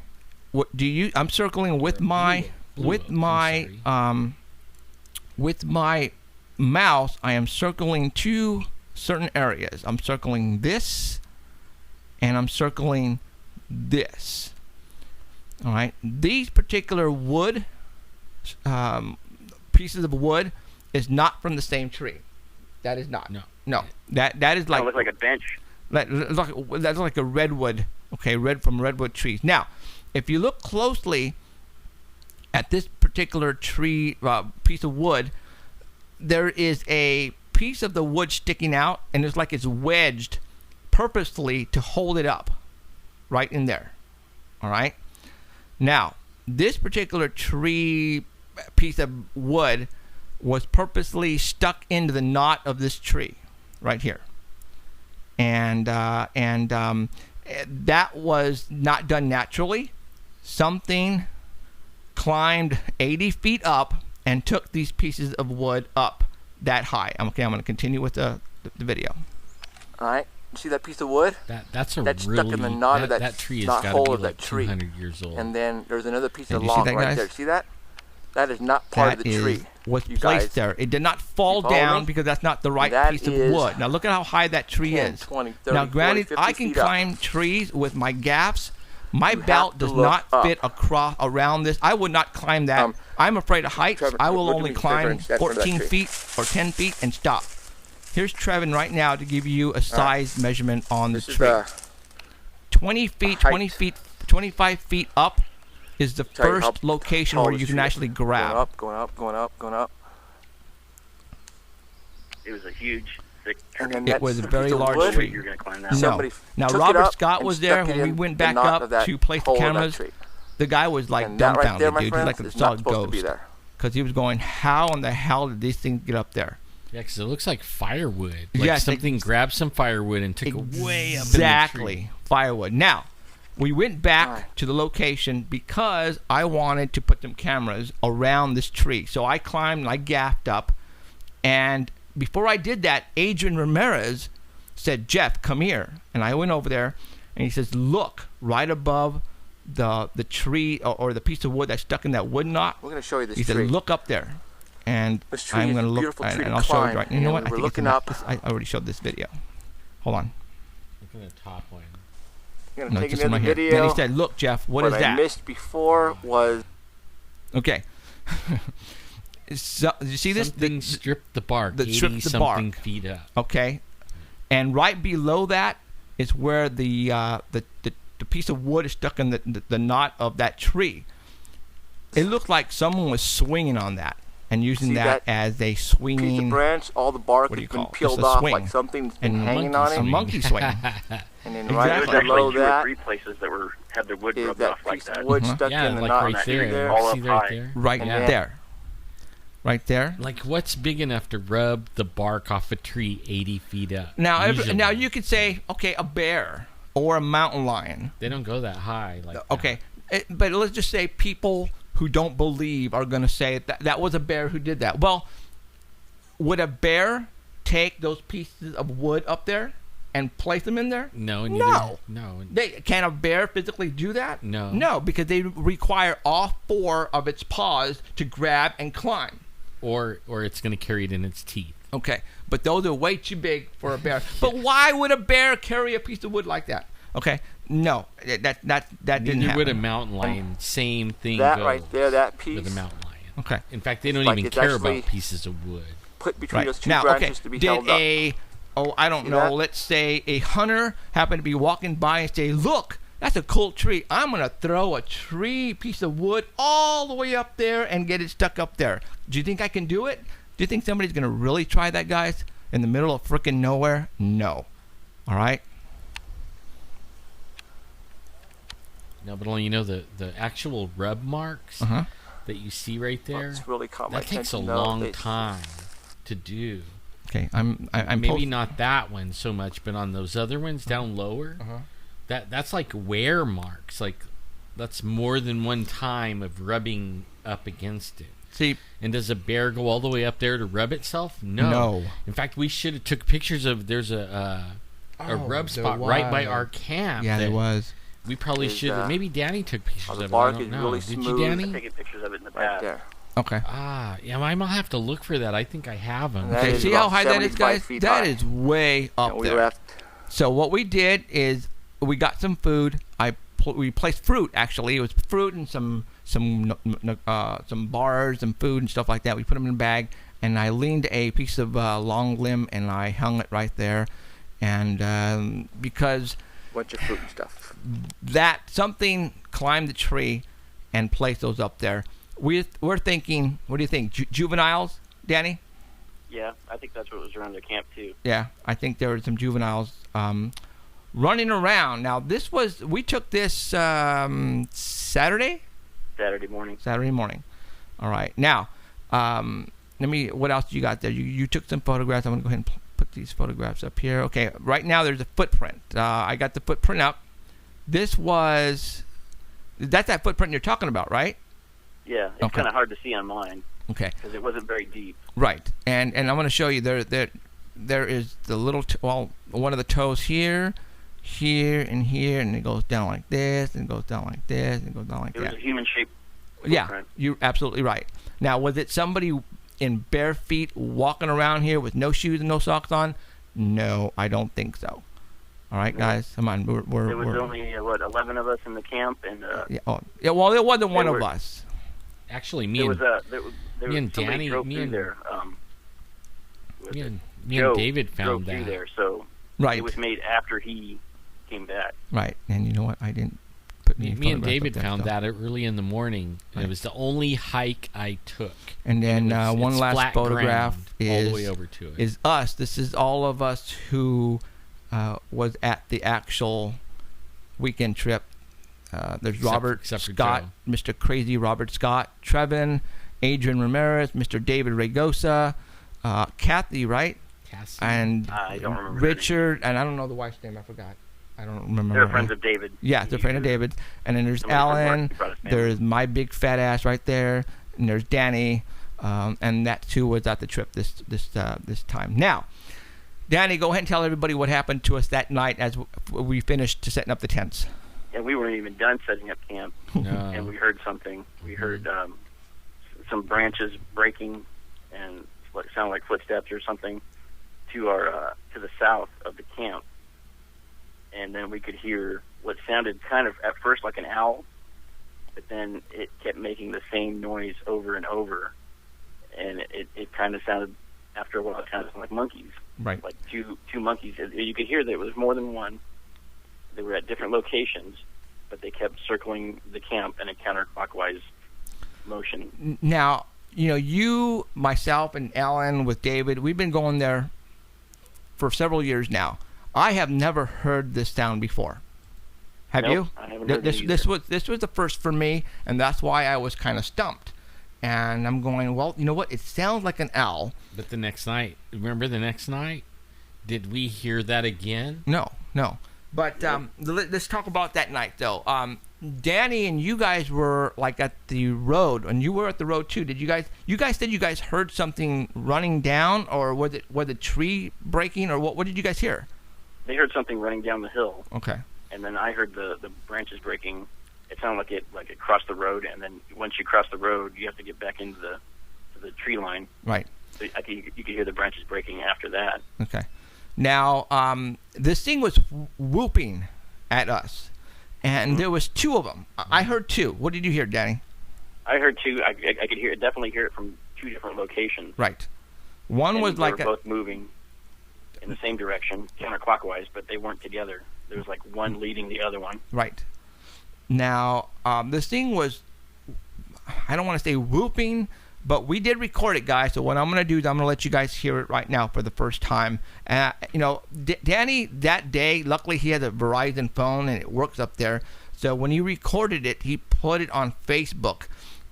What do you? I'm circling with Or a my blue oak, I'm with my mouse. I am circling two certain areas. I'm circling this, and I'm circling this. All right. These particular wood pieces of wood is not from the same tree. That is not. No. That is like. It looked like a bench. That's like a redwood. Okay, from redwood trees. Now, if you look closely at this particular tree piece of wood, there is a piece of the wood sticking out, and it's like it's wedged purposefully to hold it up right in there. All right. Now, this particular tree piece of wood was purposely stuck into the knot of this tree right here. And that was not done naturally. Something climbed 80 feet up and took these pieces of wood up that high. I'm going to continue with the video. All right. You see that piece of wood? That's That's really stuck in the knot of that tree has knot got hole to be of that like tree. 200 years old. And then there's another piece Hey, of do you see log that, right guys? there. See that? That is not part of the tree. Was you placed guys. there. It did not fall You follow down me? because that's not the right That piece of is wood. Now look at how high that tree 10, is. 20, 30, now granted, 40, 50 I can feet up. climb trees with my gaffs. My You have belt to does look not up. fit around this. I would not climb that. I'm afraid of heights. Trevor, I will look at only me, Trevor, climb and stand in front of that 14 tree. feet or 10 feet and stop. Here's Trevin right now to give you a size measurement on This the is tree. the 20 feet, height. 20 feet, 25 feet up is the Tell you how first location tall where this you can tree is. actually grab. Going up. It was a huge, thick tree. And then It that was a piece very of large wood, tree. You're going to climb that. No. Somebody Now took it Robert up Scott and was there stuck it when we in went the back knot up of that to place the hole of that cameras. tree. the guy was like And that dumbfounded, right there, my dude. He's friends, like a is not solid supposed to be ghost. there. Because he was going, how in the hell did these things get up there? Yeah, because it looks like firewood. Like Yes, something grabbed some firewood and took it way up in the Exactly. tree. Firewood. Now, we went back to the location because I wanted to put some cameras around this tree. So I climbed and I gaffed up. And before I did that, Adrian Ramirez said, Jeff, come here. And I went over there, and he says, look, right above the tree or the piece of wood that's stuck in that wood knot. We're going to show you this He tree. said, look up there. And This tree I'm is going a to look, beautiful tree and to I'll show you climb, right. You know and what? I we're think it's looking in up. I already showed this video. Hold on. Look at the top one. You're going No, to take just another right here. video. Then he said, look, Jeff, what is I that? missed before was... Okay. So, you see this? Something stripped the bark. stripped the something bark. feet up. Okay. And right below that is where the piece of wood is stuck in the knot of that tree. It looked like someone was swinging on that and using See that that as a piece swinging of branch, all the bark what do has you been call it? peeled Just a off swing. like something's been And hanging monkey on a it. monkey swing. And then Exactly. right There was actually below 2 or that 3 places that had their wood is rubbed that off like piece of that. wood Mhm. stuck Yeah, in the like knot right in the tree there. there. All up See right high. there? Right And there. Right there. Like, what's big enough to rub the bark off a tree 80 feet up? Now, Usually. now you could say, okay, a bear or a mountain lion. They don't go that high. Like that. Okay, but let's just say people who don't believe are going to say that was a bear who did that. Well, would a bear take those pieces of wood up there and place them in there? No. No. No. Can a bear physically do that? No. No, because they require all 4 of its paws to grab and climb. Or it's going to carry it in its teeth. Okay, but those are way too big for a bear. But why would a bear carry a piece of wood like that? Okay, no, that didn't Neither happen. would a mountain lion. Same thing That goes right there, that piece with a mountain lion. Okay. In fact, they don't Like even it's care actually- about pieces of wood. put between those 2 now, branches okay, to be did held up. I don't See know, that? let's say a hunter happened to be walking by and say, look, that's a cool tree. I'm going to throw a piece of wood all the way up there and get it stuck up there. Do you think I can do it? Do you think somebody's going to really try that, guys? In the middle of frickin' nowhere? No. All right? No, but only the actual rub marks Uh-huh. that you see right there. It's really caught my That takes a attention, though. long They- time to do. Okay, I'm Maybe not that one so much, but on those other ones down lower, that's like wear marks. Like that's more than one time of rubbing up against it. See, And does a bear go all the way up there to rub itself? No. No. In fact, we should have took pictures of. There's a rub there spot right by was. our camp. yeah, that there was. We probably Is, should. Maybe Danny took pictures the of it. I bark don't is know. really Did you, smooth. Danny? Taking pictures of it in the right past. there. Okay. Ah, yeah. I might have to look for that. I think I have them. That Okay, is see how about high that is, 75 guys? feet That high. is way up And we there. left. So what we did is we got some food. We placed fruit. Actually, it was fruit and some bars and food and stuff like that. We put them in a bag, and I leaned a piece of long limb and I hung it right there, and because Bunch of fruit and stuff. that something climbed the tree and placed those up there. We're thinking. What do you think? Juveniles, Danny? Yeah, I think that's what was around the camp too. Yeah, I think there were some juveniles running around. Now, we took this Saturday Saturday morning. All right. Now, what else you got there? You took some photographs. I'm going to go ahead and put these photographs up here. Okay, right now there's a footprint. I got the footprint up. That's that footprint you're talking about, right? Yeah, it's Okay. kind of hard to see on mine Okay. because it wasn't very deep. Right, and I'm going to show you there is the little one of the toes here, and here, and it goes down like this, and it goes down like this, and it goes down like It was that. a human-shaped Yeah, footprint. you're absolutely right. Now, was it somebody in bare feet walking around here with no shoes and no socks on? No, I don't think so. All right, guys, come on, There was we're only 11 of us in the camp, and yeah. Well, it wasn't one of were- us. Actually, me there and was me and somebody Danny- drove me through and- there. me and Joe David drove found through that. there, so Right, it was made after he came back. right. And you know what? I didn't put any Me and photographs David up there, found so. that early in the morning. And Right. it was the only hike I took. And then It's one last flat photograph ground all the way over to it. is us. This is all of us who was at the actual weekend trip There's Robert Scott, Mr. Crazy Robert Scott, Trevin, Adrian Ramirez, Mr. David Ragosa, Kathy, right? Cassie. And I don't remember Richard, and I don't know the wife's name. I forgot. I don't remember. They're friends of David. Yeah, they're friends of David. And then there's Alan. There's my big fat ass right there. And there's Danny. And that too was at the trip this time. Now, Danny, go ahead and tell everybody what happened to us that night as we finished setting up the tents. And we weren't even done setting up camp, and we heard something. We heard some branches breaking, and what sounded like footsteps or something to the south of the camp. And then we could hear what sounded kind of at first like an owl, but then it kept making the same noise over and over, and it kind of sounded after a while it kind of sounded like monkeys, right? Like two monkeys. You could hear that it was more than one. They were at different locations, but they kept circling the camp in a counterclockwise motion. Now, you, myself, and Alan with David, we've been going there for several years now. I have never heard this sound before. Have Nope, you? I haven't heard This was the first for me, and that's why I was kind of stumped. And I'm going, well, you know what? It sounds like an owl. But the next night, remember the next night? Did we hear that again? No. But let's talk about that night, though. Danny and you guys were like at the road, and you were at the road too. Did you guys? You guys said you guys heard something running down, or was the tree breaking, or what? What did you guys hear? They heard something running down the hill. Okay. And then I heard the branches breaking. It sounded like it crossed the road, and then once you cross the road, you have to get back into the tree line. Right. So you could hear the branches breaking after that. Okay. Now, this thing was whooping at us, and there was two of them. I heard two. What did you hear, Danny? I heard two. I could definitely hear it from two different locations. Right. One was like they were both moving in the same direction, counterclockwise, but they weren't together. There was like one leading the other one. Right. Now, this thing was, I don't want to say whooping, but we did record it, guys. So what I'm going to do is I'm going to let you guys hear it right now for the first time. Danny, that day, luckily he had a Verizon phone and it works up there. So when he recorded it, he put it on Facebook.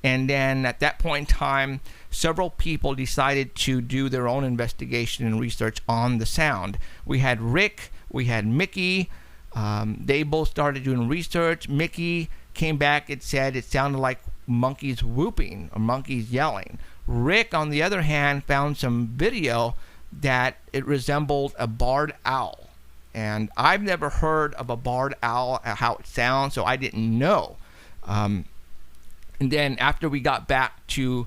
And then at that point in time, several people decided to do their own investigation and research on the sound. We had Rick, we had Mickey. They both started doing research. Mickey came back and said it sounded like monkeys whooping or monkeys yelling. Rick, on the other hand, found some video that it resembled a barred owl. And I've never heard of a barred owl, how it sounds, so I didn't know. And then after we got back to,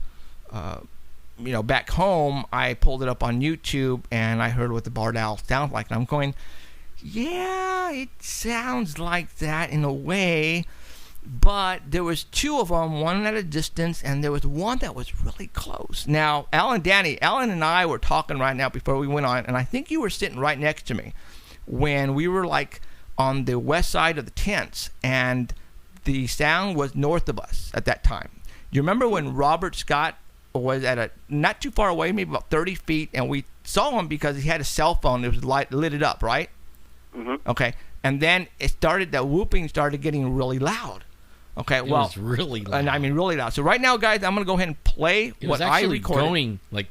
back home, I pulled it up on YouTube and I heard what the barred owl sounds like. And I'm going, yeah, it sounds like that in a way. But there was two of them, one at a distance, and there was one that was really close. Now, Alan and I were talking right now before we went on, and I think you were sitting right next to me when we were like on the west side of the tents, and the sound was north of us at that time. You remember when Robert Scott was at not too far away, maybe about 30 feet, and we saw him because he had a cell phone that was lit it up, right? Mm-hmm. Okay. And then that whooping started getting really loud. Okay, it was really loud. And I mean really loud. So right now, guys, I'm going to go ahead and play what I recorded. Going, like,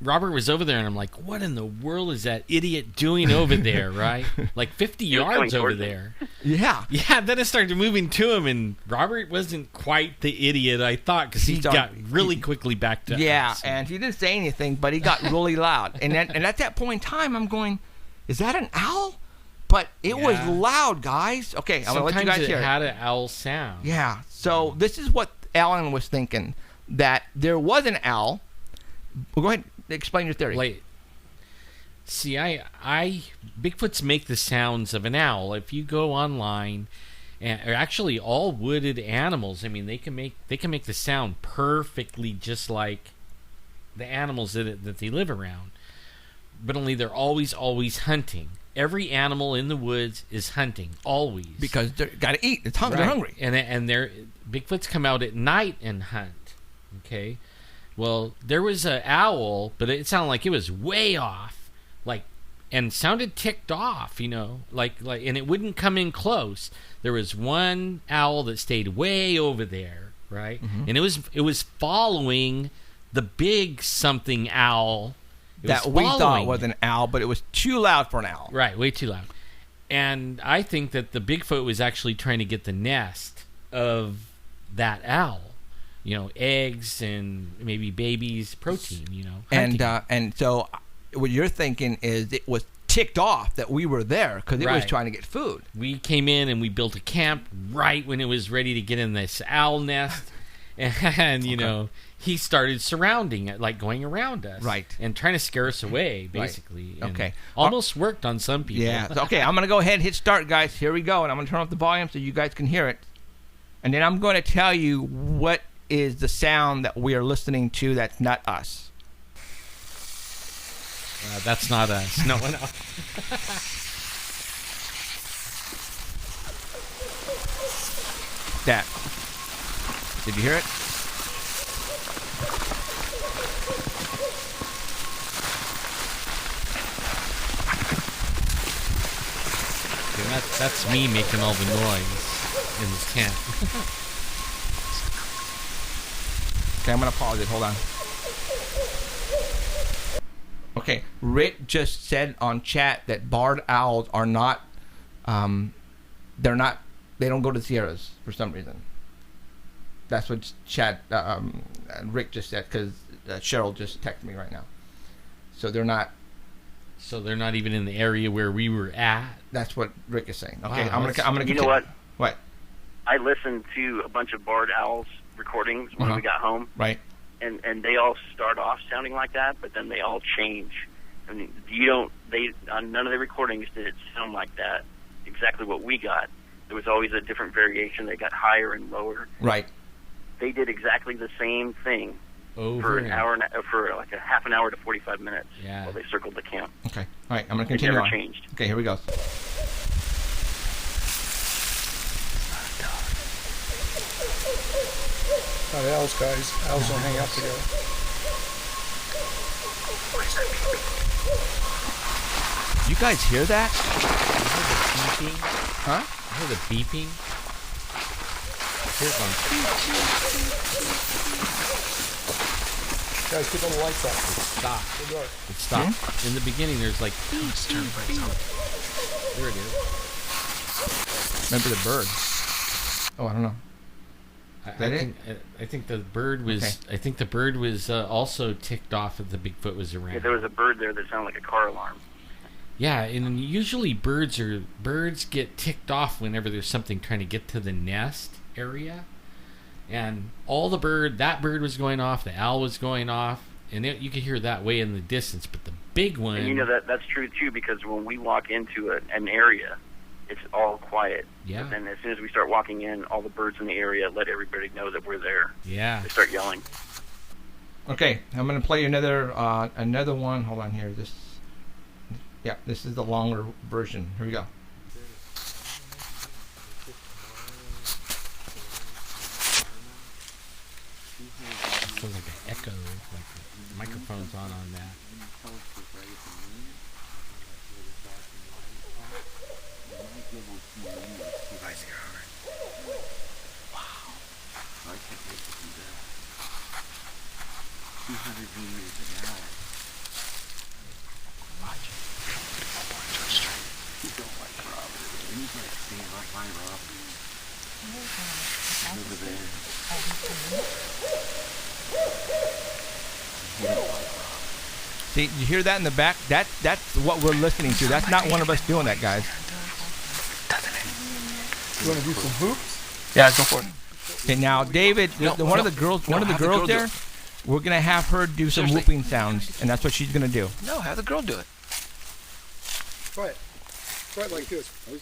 Robert was over there, and I'm like, what in the world is that idiot doing over there, right? Like 50 yards over there. Yeah. Yeah, then it started moving to him, and Robert wasn't quite the idiot I thought, because he got really quickly back to us. Yeah, and he didn't say anything, but he got really loud. And at that point in time, I'm going, is that an owl? But it was loud, guys. Okay, I'm going to let you guys hear it. Sometimes it had an owl sound. Yeah, so this is what Alan was thinking, that there was an owl. Well, go ahead, explain your theory. Wait. See, Bigfoots make the sounds of an owl. If you go online, or actually all wooded animals, I mean, they can make the sound perfectly just like the animals that they live around. But only they're always hunting. Every animal in the woods is hunting, always. Because they got to eat. They're hungry. And Bigfoots come out at night and hunt. Okay? Well, there was an owl, but it sounded like it was way off. and sounded ticked off, like, and it wouldn't come in close. There was one owl that stayed way over there, right? Mm-hmm. And it was following the big something owl that we thought was an owl, but it was too loud for an owl. Right, way too loud. And I think that the Bigfoot was actually trying to get the nest of that owl. Eggs and maybe babies, protein, And so what you're thinking is it was ticked off that we were there because it was trying to get food. We came in and we built a camp right when it was ready to get in this owl nest. And, he started surrounding it, like going around us. Right. And trying to scare us away, basically. Right. Okay. Almost worked on some people. Yeah. Okay, I'm going to go ahead and hit start, guys. Here we go. And I'm going to turn off the volume so you guys can hear it. And then I'm going to tell you what is the sound that we are listening to that's not us. That's not us. No. That. Did you hear it? That's me making all the noise in this tent. Okay, I'm going to pause it. Hold on. Okay, Rick just said on chat that barred owls are not, they don't go to Sierras for some reason. That's what Rick just said because Cheryl just texted me right now. So they're not. So they're not even in the area where we were at. That's what Rick is saying. Okay, wow, I'm gonna. You know what? What? I listened to a bunch of barred owls recordings when we got home. Right. And they all start off sounding like that, but then they all change. I mean, on none of the recordings did it sound like that. Exactly what we got. There was always a different variation. They got higher and lower. Right. They did exactly the same thing for an hour, for like a half an hour to 45 minutes while they circled the camp. Okay. All right. I'm going to continue. It never on. changed. Okay. Here we go. Not owls, guys. Owls don't hang out together. You guys hear that? You hear the beeping? Huh? You hear the beeping? Here's one. Guys, keep all the lights off. It stopped. Good luck. It stopped. In the beginning, there's like beep, beep, beep. There it is. Remember the bird? Oh, I don't know. I think the bird was. Okay. I think the bird was also ticked off that the Bigfoot was around. Yeah, there was a bird there that sounded like a car alarm. Yeah, and usually birds get ticked off whenever there's something trying to get to the nest area, and that bird was going off, the owl was going off, and you could hear that way in the distance. But the big one, and that's true too, because when we walk into an area, it's all quiet. Yeah. But then as soon as we start walking in, all the birds in the area let everybody know that we're there. Yeah. They start yelling. Okay, I'm going to play another one. Hold on here. This is the longer version. Here we go. Sounds like an echo, like the microphone's on that. See, you hear that in the back? That's what we're listening to. That's not one of us doing that, guys. You want to do some hoops? Yeah, go for it. Okay, now David, one of the girls there, we're gonna have her do some whooping sounds, and that's what she's gonna do. No, have the girl do it. Try it. Try it like this. Go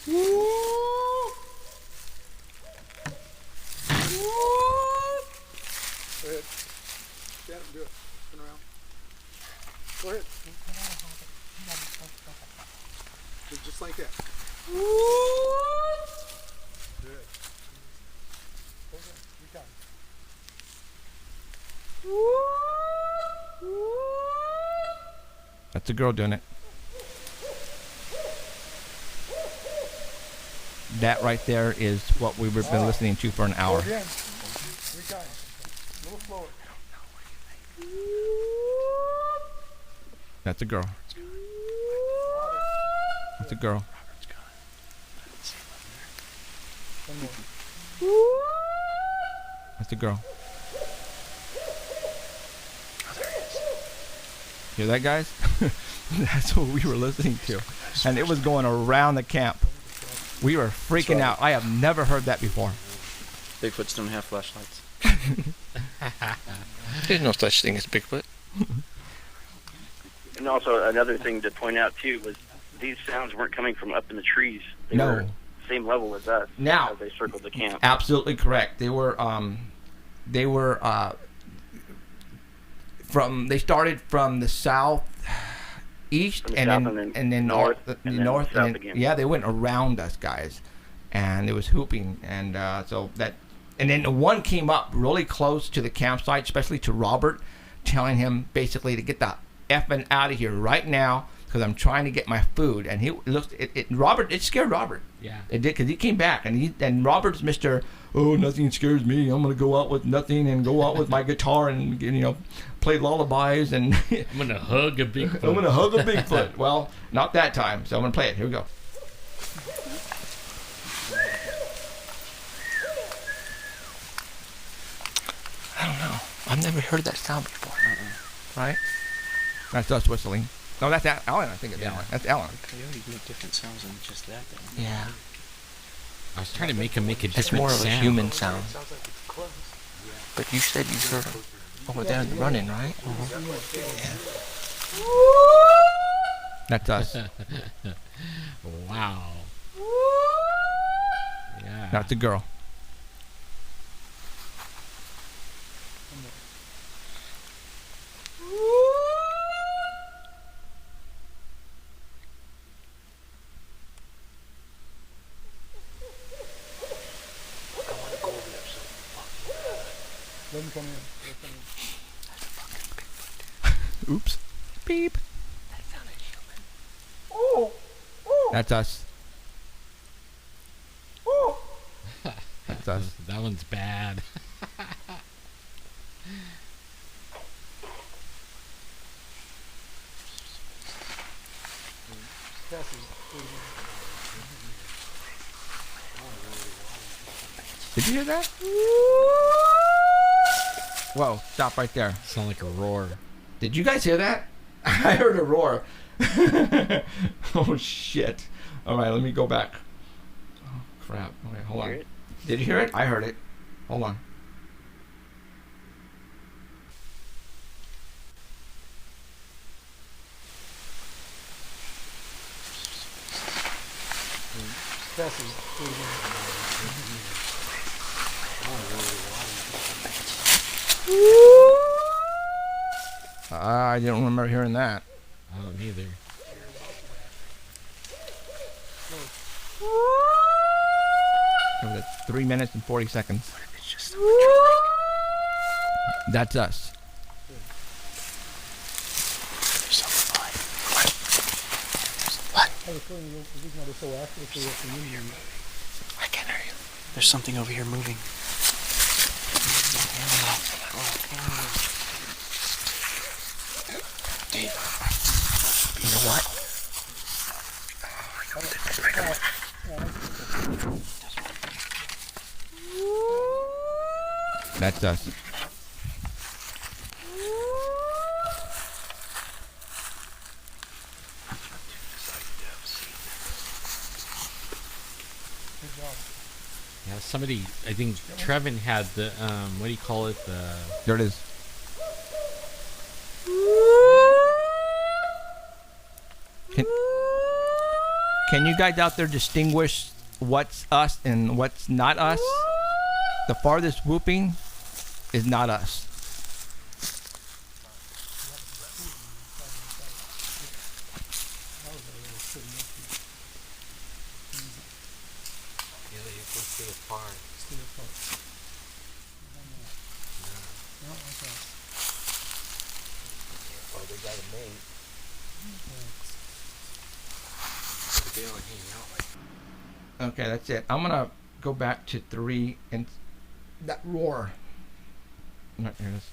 ahead. Stand up and do it. Spin around. Go ahead. Just like that. Good. Okay, you got it. That's the girl doing it. that right there is what we've been listening to for an hour. Again. 3 times. A little slower. That's a girl. That's a girl. One more. That's a girl. Hear that, guys? That's what we were listening to. And it was going around the camp. We were freaking out. I have never heard that before. Bigfoots don't have flashlights. There's no such thing as Bigfoot. And also another thing to point out too was these sounds weren't coming from up in the trees. They were same level as us. Now, as they circled the camp. Absolutely correct. They were they started from the south east and then north and then yeah, they went around us, guys, and it was hooping, and and then the one came up really close to the campsite, especially to Robert, telling him basically to get the effing out of here right now because I'm trying to get my food. And he looked it scared Robert. Yeah, it did, because he came back and Robert's Mr. Oh, nothing scares me. I'm gonna go out with nothing and go out with my guitar and play lullabies and I'm gonna hug a Bigfoot. I'm gonna hug a Bigfoot. Well, not that time. So I'm gonna play it. Here we go. I don't know. I've never heard that sound before. Right? That's us whistling. No, that's Alan. I think it's Alan. That's Alan. Coyote make different sounds than just that. Yeah. I was trying to make him make a different It's more of a sound. human sound. But you said you heard him over there running, right? Yeah. That's us. Wow. Yeah. That's a girl. Let him come in. Oops. Beep. That sounded human. That's us. That's us. That one's bad. Did you hear that? Whoa, stop right there. Sound like a roar. Did you guys hear that? I heard a roar. Oh, shit. All right, let me go back. Oh, crap. Okay, hold on. Did you hear it? I heard it. Hold on. I didn't remember hearing that. I don't either. It was at 3 minutes and 40 seconds. That's us. I can't hear you. There's something over here moving. Dave, you know what? That's us. Yeah, somebody, I think Trevin had the, what do you call it? There it is. Can you guys out there distinguish what's us and what's not us? The farthest whooping is not us. Okay, that's it. I'm gonna go back to 3 and that roar. No, here it is.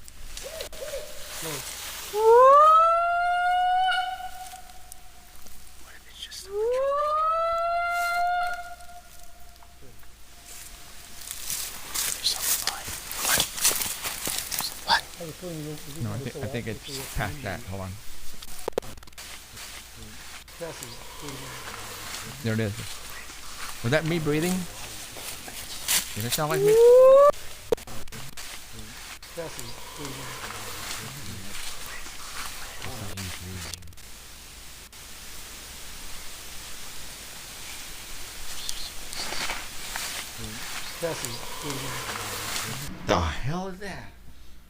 No, I think it's past that. Hold on. There it is. Was that me breathing? Did it sound like me? The hell is that?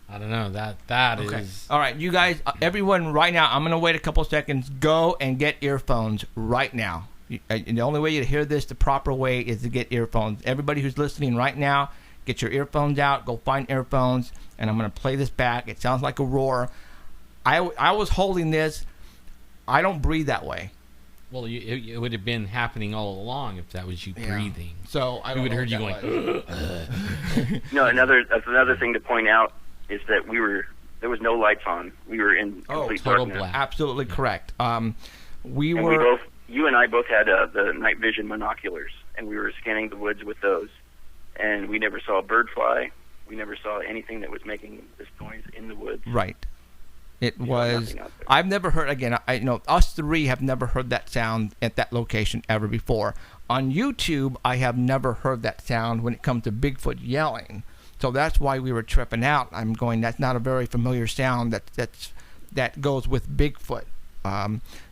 I don't know. That Okay. is. All right, you guys, everyone, right now, I'm going to wait a couple seconds. Go and get earphones right now. And the only way you hear this the proper way is to get earphones. Everybody who's listening right now, get your earphones out. Go find earphones, and I'm going to play this back. It sounds like a roar. I was holding this. I don't breathe that way. Well, it would have been happening all along if that was you breathing. So I we would have heard you going. No, that's another thing to point out is that there was no lights on. We were in complete total darkness. black. Absolutely correct. You and I both had the night vision monoculars, and we were scanning the woods with those, and we never saw a bird fly. We never saw anything that was making this noise in the woods. Right. It was. I've never heard. Again, us three have never heard that sound at that location ever before. On YouTube, I have never heard that sound when it comes to Bigfoot yelling. So that's why we were tripping out. I'm going. That's not a very familiar sound. That goes with Bigfoot.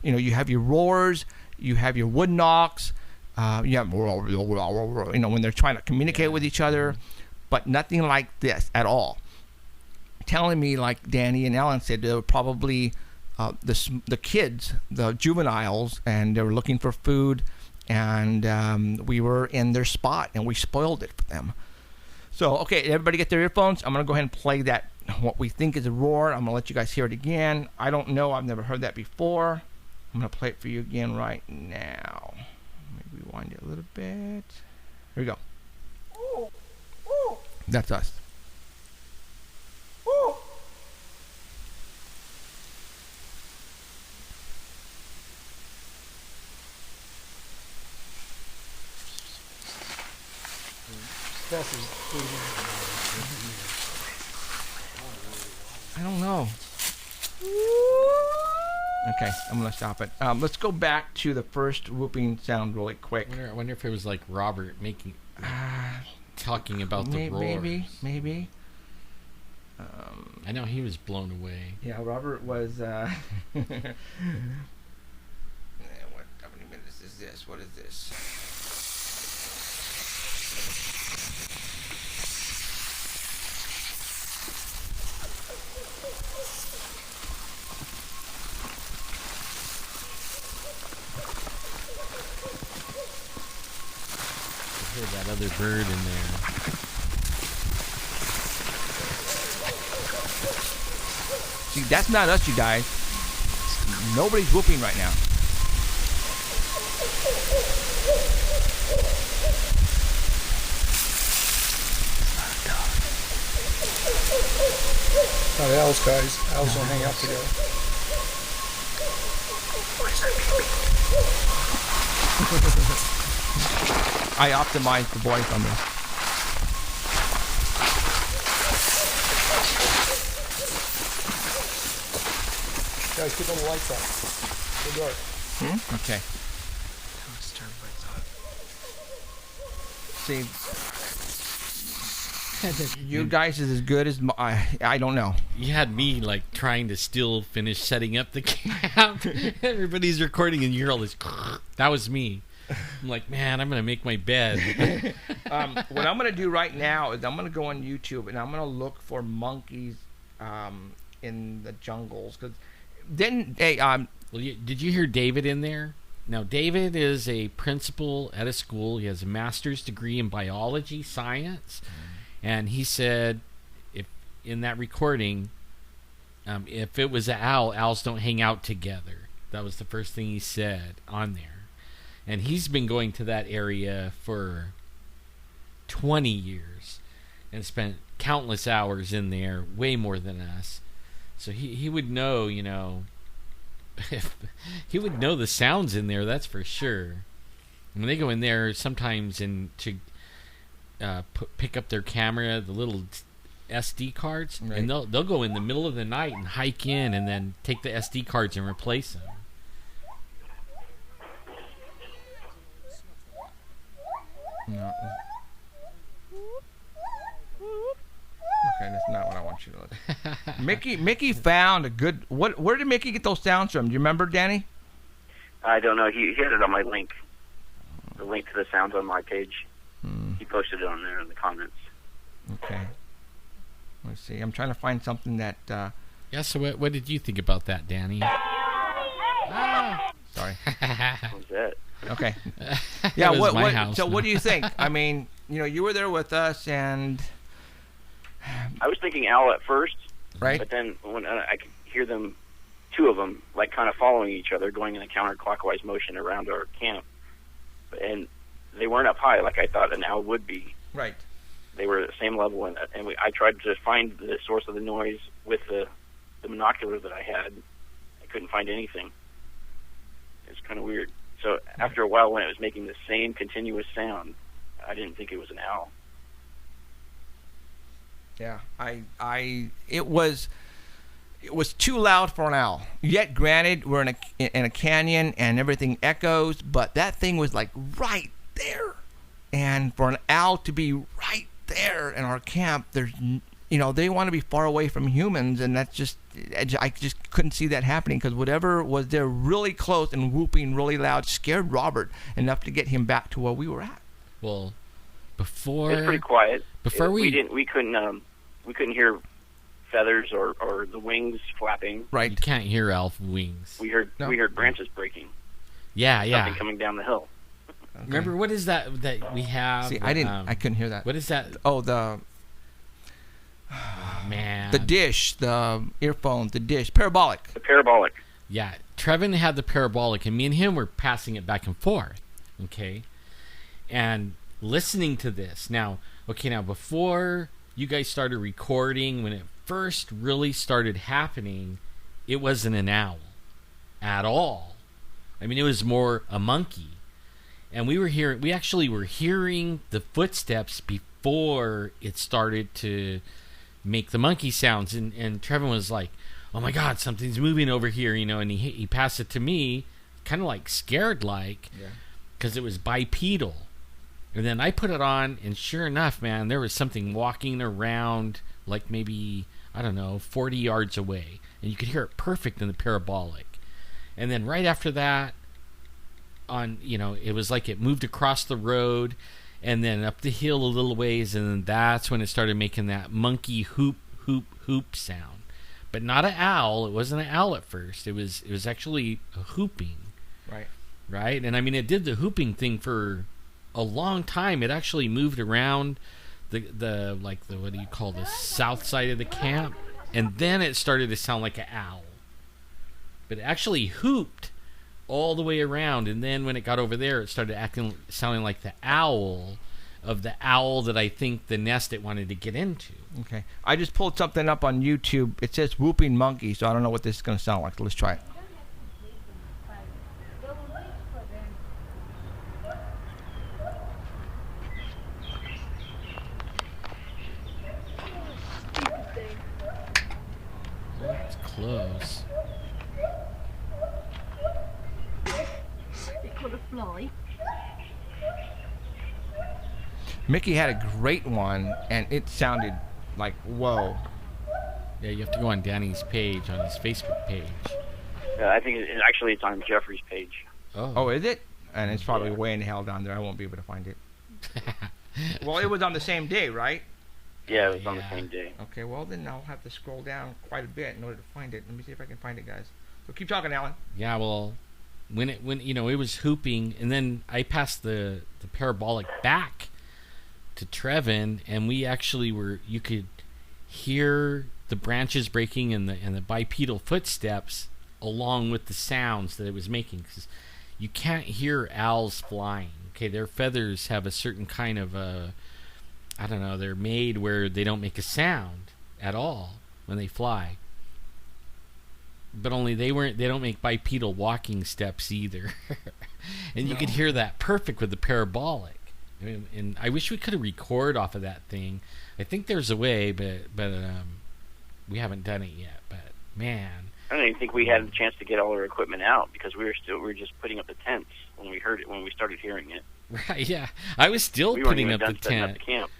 You have your roars. You have your wood knocks. You have when they're trying to communicate with each other, but nothing like this at all. Telling me, like Danny and Ellen said, they were probably the kids, the juveniles, and they were looking for food, and we were in their spot, and we spoiled it for them. So, okay, everybody get their earphones. I'm going to go ahead and play that, what we think is a roar. I'm going to let you guys hear it again. I don't know. I've never heard that before. I'm going to play it for you again right now. Maybe rewind it a little bit. Here we go. That's us. I don't know. Okay, I'm going to stop it. Let's go back to the first whooping sound really quick. I wonder if it was like Robert talking about the roars. Maybe. I know he was blown away. Yeah, Robert was. How many minutes is this? What is this? I heard that other bird in there. See, that's not us, you guys. Nobody's whooping right now. Not owls, guys. Owls don't hang out together. I optimized the voice on this. Guys, keep all the lights on. They're dark. Okay. Let's turn lights on. See, you guys is as good as I don't know. You had me like trying to still finish setting up the camp. Everybody's recording and you're all this. That was me. I'm like, man, I'm gonna make my bed. What I'm gonna do right now is I'm gonna go on YouTube and I'm gonna look for monkeys in the jungles. Cause then, well, did you hear David in there? Now, David is a principal at a school. He has a master's degree in biology science, and he said, if in that recording, if it was an owl, owls don't hang out together. That was the first thing he said on there. And he's been going to that area for 20 years and spent countless hours in there, way more than us. So he would know, you know, he would know the sounds in there, that's for sure. When they go in there sometimes to pick up their camera, the little SD cards, right. and they'll go in the middle of the night and hike in and then take the SD cards and replace them. No. Okay, that's not what I want you to look. Mickey found a good. Where did Mickey get those sounds from? Do you remember, Danny? I don't know. He had it on my link. The link to the sounds on my page. He posted it on there in the comments. Okay. Let's see. I'm trying to find something that. Yeah. So what did you think about that, Danny? Sorry. What was that? Okay. That Yeah. was my What? house. So what do you think? I mean, you know, you were there with us, and I was thinking owl at first, right? but then when I could hear them, two of them, like kind of following each other, going in a counterclockwise motion around our camp, and they weren't up high like I thought an owl would be. Right. They were at the same level, and I tried to find the source of the noise with the binoculars that I had. I couldn't find anything. It's kind of weird. So after a while, when it was making the same continuous sound, I didn't think it was an owl. Yeah, it was too loud for an owl. Yet, granted, we're in a canyon and everything echoes, but that thing was like right there. And for an owl to be right there in our camp, there's, you know, they want to be far away from humans, and that's just, I just couldn't see that happening, because whatever was there really close and whooping really loud scared Robert enough to get him back to where we were at. Well, before It was pretty quiet. Before we couldn't hear feathers or the wings flapping. Right. You can't hear elf wings. We heard branches breaking. Yeah. Something coming down the hill. Okay. Remember, what is that we have? See, I couldn't hear that. What is that? Oh, the Man. the dish, the earphone, the dish, parabolic. The parabolic. Yeah, Trevin had the parabolic, and me and him were passing it back and forth. Okay, and listening to this now. Okay, now before you guys started recording, when it first really started happening, it wasn't an owl at all. I mean, it was more a monkey, and we actually were hearing the footsteps before it started to make the monkey sounds, and Trevin was like, "Oh my God, something's moving over here," you know, and he passed it to me, kind of like scared, like, because it was bipedal. And then I put it on, and sure enough, man, there was something walking around, like maybe, I don't know, 40 yards away, and you could hear it perfect in the parabolic. And then right after that, it was like it moved across the road, and then up the hill a little ways, and then that's when it started making that monkey hoop, hoop, hoop sound. But not an owl. It wasn't an owl at first. It was actually a hooping. Right? And I mean, it did the hooping thing for a long time. It actually moved around the what do you call the south side of the camp, and then it started to sound like an owl. But it actually hooped all the way around, and then when it got over there, it started sounding like the owl of the owl that I think the nest it wanted to get into. Okay, I just pulled something up on YouTube. It says whooping monkey, so I don't know what this is going to sound like. Let's try it. It's close. Mickey had a great one, and it sounded like, whoa. Yeah, you have to go on Danny's page, on his Facebook page. I think it's on Jeffrey's page. Oh, is it? And it's probably way in the hell down there. I won't be able to find it. Well, it was on the same day, right? Yeah, it was on the same day. Okay, well, then I'll have to scroll down quite a bit in order to find it. Let me see if I can find it, guys. So keep talking, Alan. Yeah, well, when it was hooping, and then I passed the parabolic back to Trevin, and we actually you could hear the branches breaking and the bipedal footsteps along with the sounds that it was making. 'Cause, you can't hear owls flying. Okay, their feathers have a certain kind of I don't know, they're made where they don't make a sound at all when they fly. But only they don't make bipedal walking steps either. And you could hear that perfect with the parabolic. I mean, and I wish we could record off of that thing. I think there's a way, but we haven't done it yet. But man, I don't even think we had a chance to get all our equipment out because we were just putting up the tents when we heard it, when we started hearing it. Right? Yeah, I was still putting up the tent. Up the camp.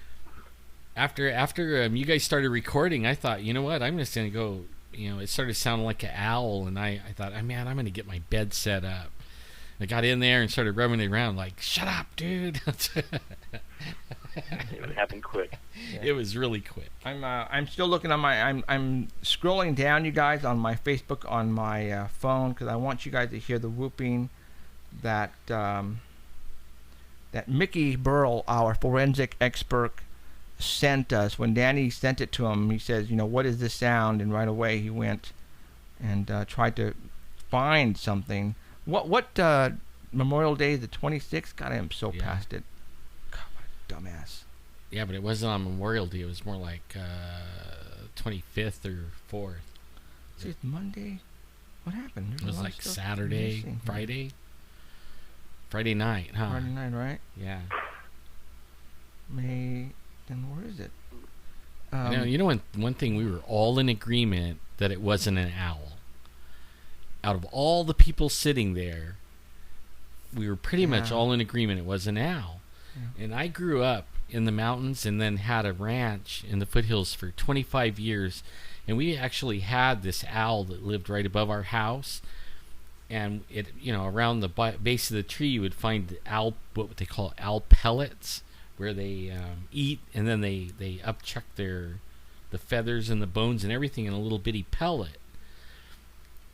After you guys started recording, I thought, you know what, I'm just gonna go. You know, it started sounding like an owl, and I thought, oh, man, I'm gonna get my bed set up. I got in there and started rubbing it around, like, shut up, dude. It would happen quick. Yeah. It was really quick. I'm still looking on my. I'm scrolling down, you guys, on my Facebook on my phone because I want you guys to hear the whooping that Mickey Burrell, our forensic expert, sent us. When Danny sent it to him, he says, what is this sound? And right away he went and tried to find something. What Memorial Day is the 26th? God, I am so past it. God, what a dumbass. Yeah, but it wasn't on Memorial Day. It was more like 25th or 4th. See, it's Monday. What happened? It was like Saturday, Friday. Friday night, huh? Friday night, right? Yeah. May... Then where is it? One thing we were all in agreement that it wasn't an owl. Out of all the people sitting there, we were pretty much all in agreement it was an owl. Yeah. And I grew up in the mountains and then had a ranch in the foothills for 25 years. And we actually had this owl that lived right above our house. And it, around the base of the tree, you would find owl, what they call owl pellets, where they eat, and then they upchuck the feathers and the bones and everything in a little bitty pellet.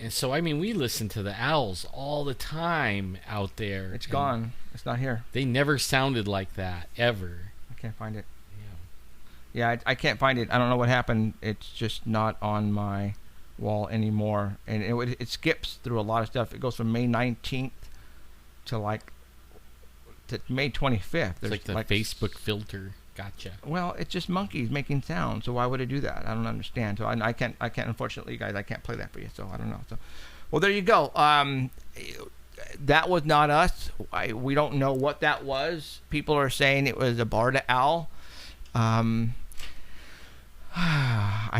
And so, we listened to the owls all the time out there. It's gone. It's not here. They never sounded like that, ever. I can't find it. Yeah, I can't find it. I don't know what happened. It's just not on my wall anymore. And it skips through a lot of stuff. It goes from May 19th to to May 25th. It's like the Facebook filter. Gotcha. Well, it's just monkeys making sound. So why would it do that? I don't understand. So I can't. Unfortunately, guys, I can't play that for you. So I don't know. So, well, there you go. That was not us. We don't know what that was. People are saying it was a barred owl. I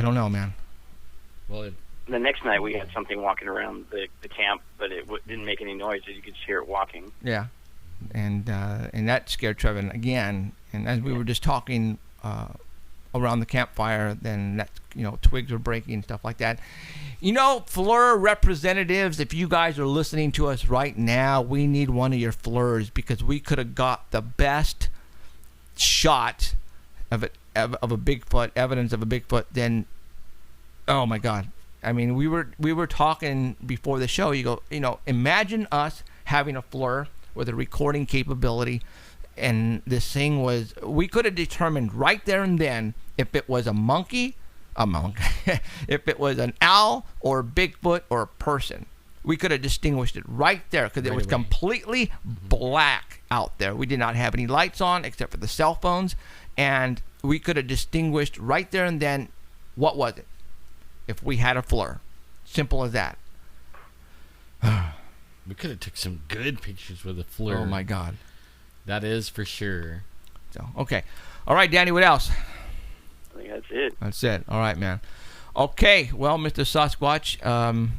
don't know, man. Well, the next night we had something walking around the camp, but it didn't make any noise. You could just hear it walking. Yeah. And that scared Trevin again. And as we were just talking around the campfire, then that twigs were breaking and stuff like that. FLIR representatives, if you guys are listening to us right now, we need one of your FLIRs because we could have got the best shot of a Bigfoot, evidence of a Bigfoot. Then, oh my God! We were talking before the show. You go, imagine us having a FLIR with a recording capability, and this thing we could have determined right there and then if it was a monkey, if it was an owl or Bigfoot or a person. We could have distinguished it right there because it was completely black out there. We did not have any lights on except for the cell phones, and we could have distinguished right there and then what was it if we had a FLIR. Simple as that. We could have took some good pictures with a FLIR. Oh, my God. That is for sure. So, okay. All right, Danny, what else? I think that's it. That's it. All right, man. Okay. Well, Mr. Sasquatch,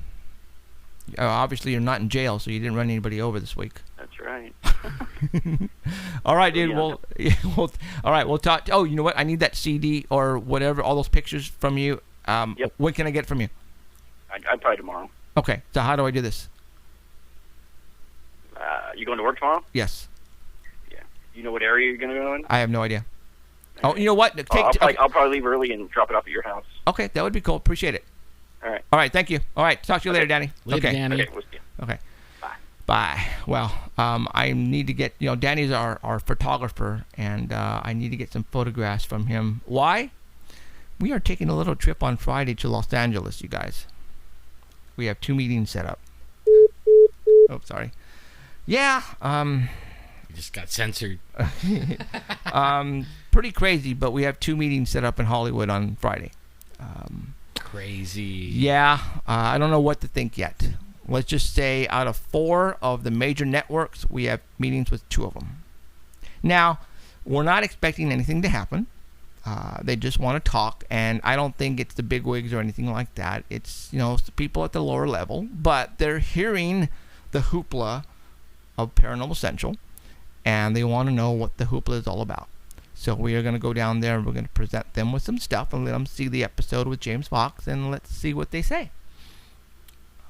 obviously you're not in jail, so you didn't run anybody over this week. That's right. All right, dude. All right, we'll talk. Oh, you know what? I need that CD or whatever, all those pictures from you. Yep. When can I get from you? I'd probably tomorrow. Okay. So how do I do this? You going to work tomorrow? Yes. Yeah. You know what area you're going to go in? I have no idea. Oh, you know what? I'll probably leave early and drop it off at your house. Okay, that would be cool. Appreciate it. All right. All right, thank you. All right, talk to you later, Danny. Later, okay. Danny. Okay, we'll see you. Okay. Bye. Bye. Well, I need to get, Danny's our photographer, and I need to get some photographs from him. Why? We are taking a little trip on Friday to Los Angeles, you guys. We have 2 meetings set up. Oh, sorry. Yeah. You just got censored. Pretty crazy, but we have 2 meetings set up in Hollywood on Friday. Crazy. Yeah. I don't know what to think yet. Let's just say out of 4 of the major networks, we have meetings with 2 of them. Now, we're not expecting anything to happen. They just want to talk, and I don't think it's the bigwigs or anything like that. It's, it's the people at the lower level, but they're hearing the hoopla of Paranormal Central, and they want to know what the hoopla is all about. So we are going to go down there, and we're going to present them with some stuff and let them see the episode with James Fox, and let's see what they say.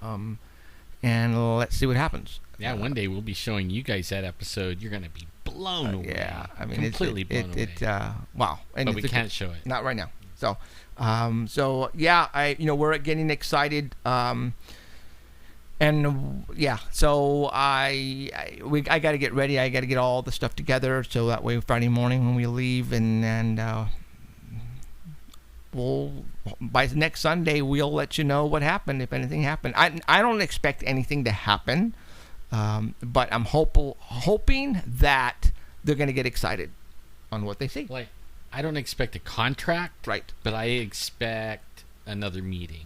And let's see what happens. Yeah, one day we'll be showing you guys that episode. You're going to be blown away. Yeah, I mean, completely blown away. Wow. And but we can't show it. Not right now. So, yeah, we're getting excited. And yeah, so I got to get ready. I got to get all the stuff together so that way Friday morning when we leave, and we'll by next Sunday we'll let you know what happened, if anything happened. I don't expect anything to happen, but I'm hoping that they're going to get excited on what they see. Like, I don't expect a contract, right? But I expect another meeting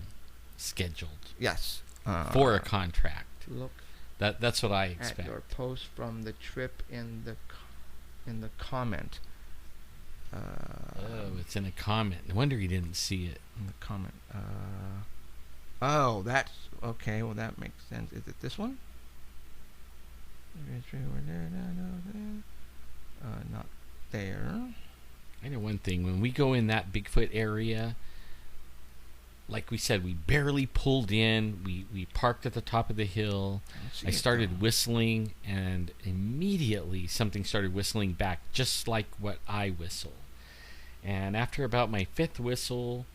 scheduled. Yes. For a contract. Look. That's what I expect. At your post from the trip in the comment. It's in a comment. No wonder you didn't see it. In the comment. Oh, that's okay. Well, that makes sense. Is it this one? Not there. I know one thing. When we go in that Bigfoot area, like we said, we barely pulled in. We parked at the top of the hill. I started whistling, and immediately something started whistling back, just like what I whistle. And after about my 5th whistle,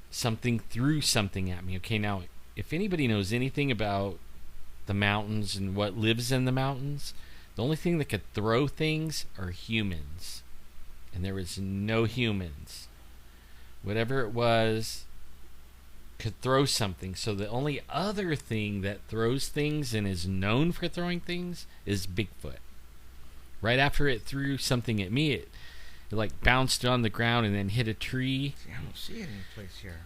something threw something at me. Okay, now, if anybody knows anything about the mountains and what lives in the mountains, the only thing that could throw things are humans. And there was no humans. Whatever it was could throw something. So the only other thing that throws things and is known for throwing things is Bigfoot. Right after it threw something at me, it like bounced on the ground and then hit a tree. See, I don't see it any place here.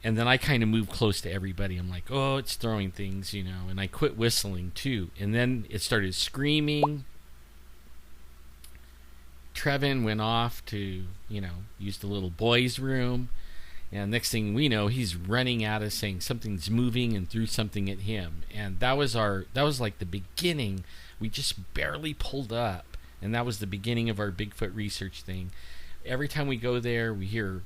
And then I kind of moved close to everybody. I'm like, oh, it's throwing things, and I quit whistling too. And then it started screaming. Trevin went off to, use the little boys' room. And next thing we know, he's running at us saying something's moving and threw something at him. And that was like the beginning. We just barely pulled up. And that was the beginning of our Bigfoot research thing. Every time we go there, we hear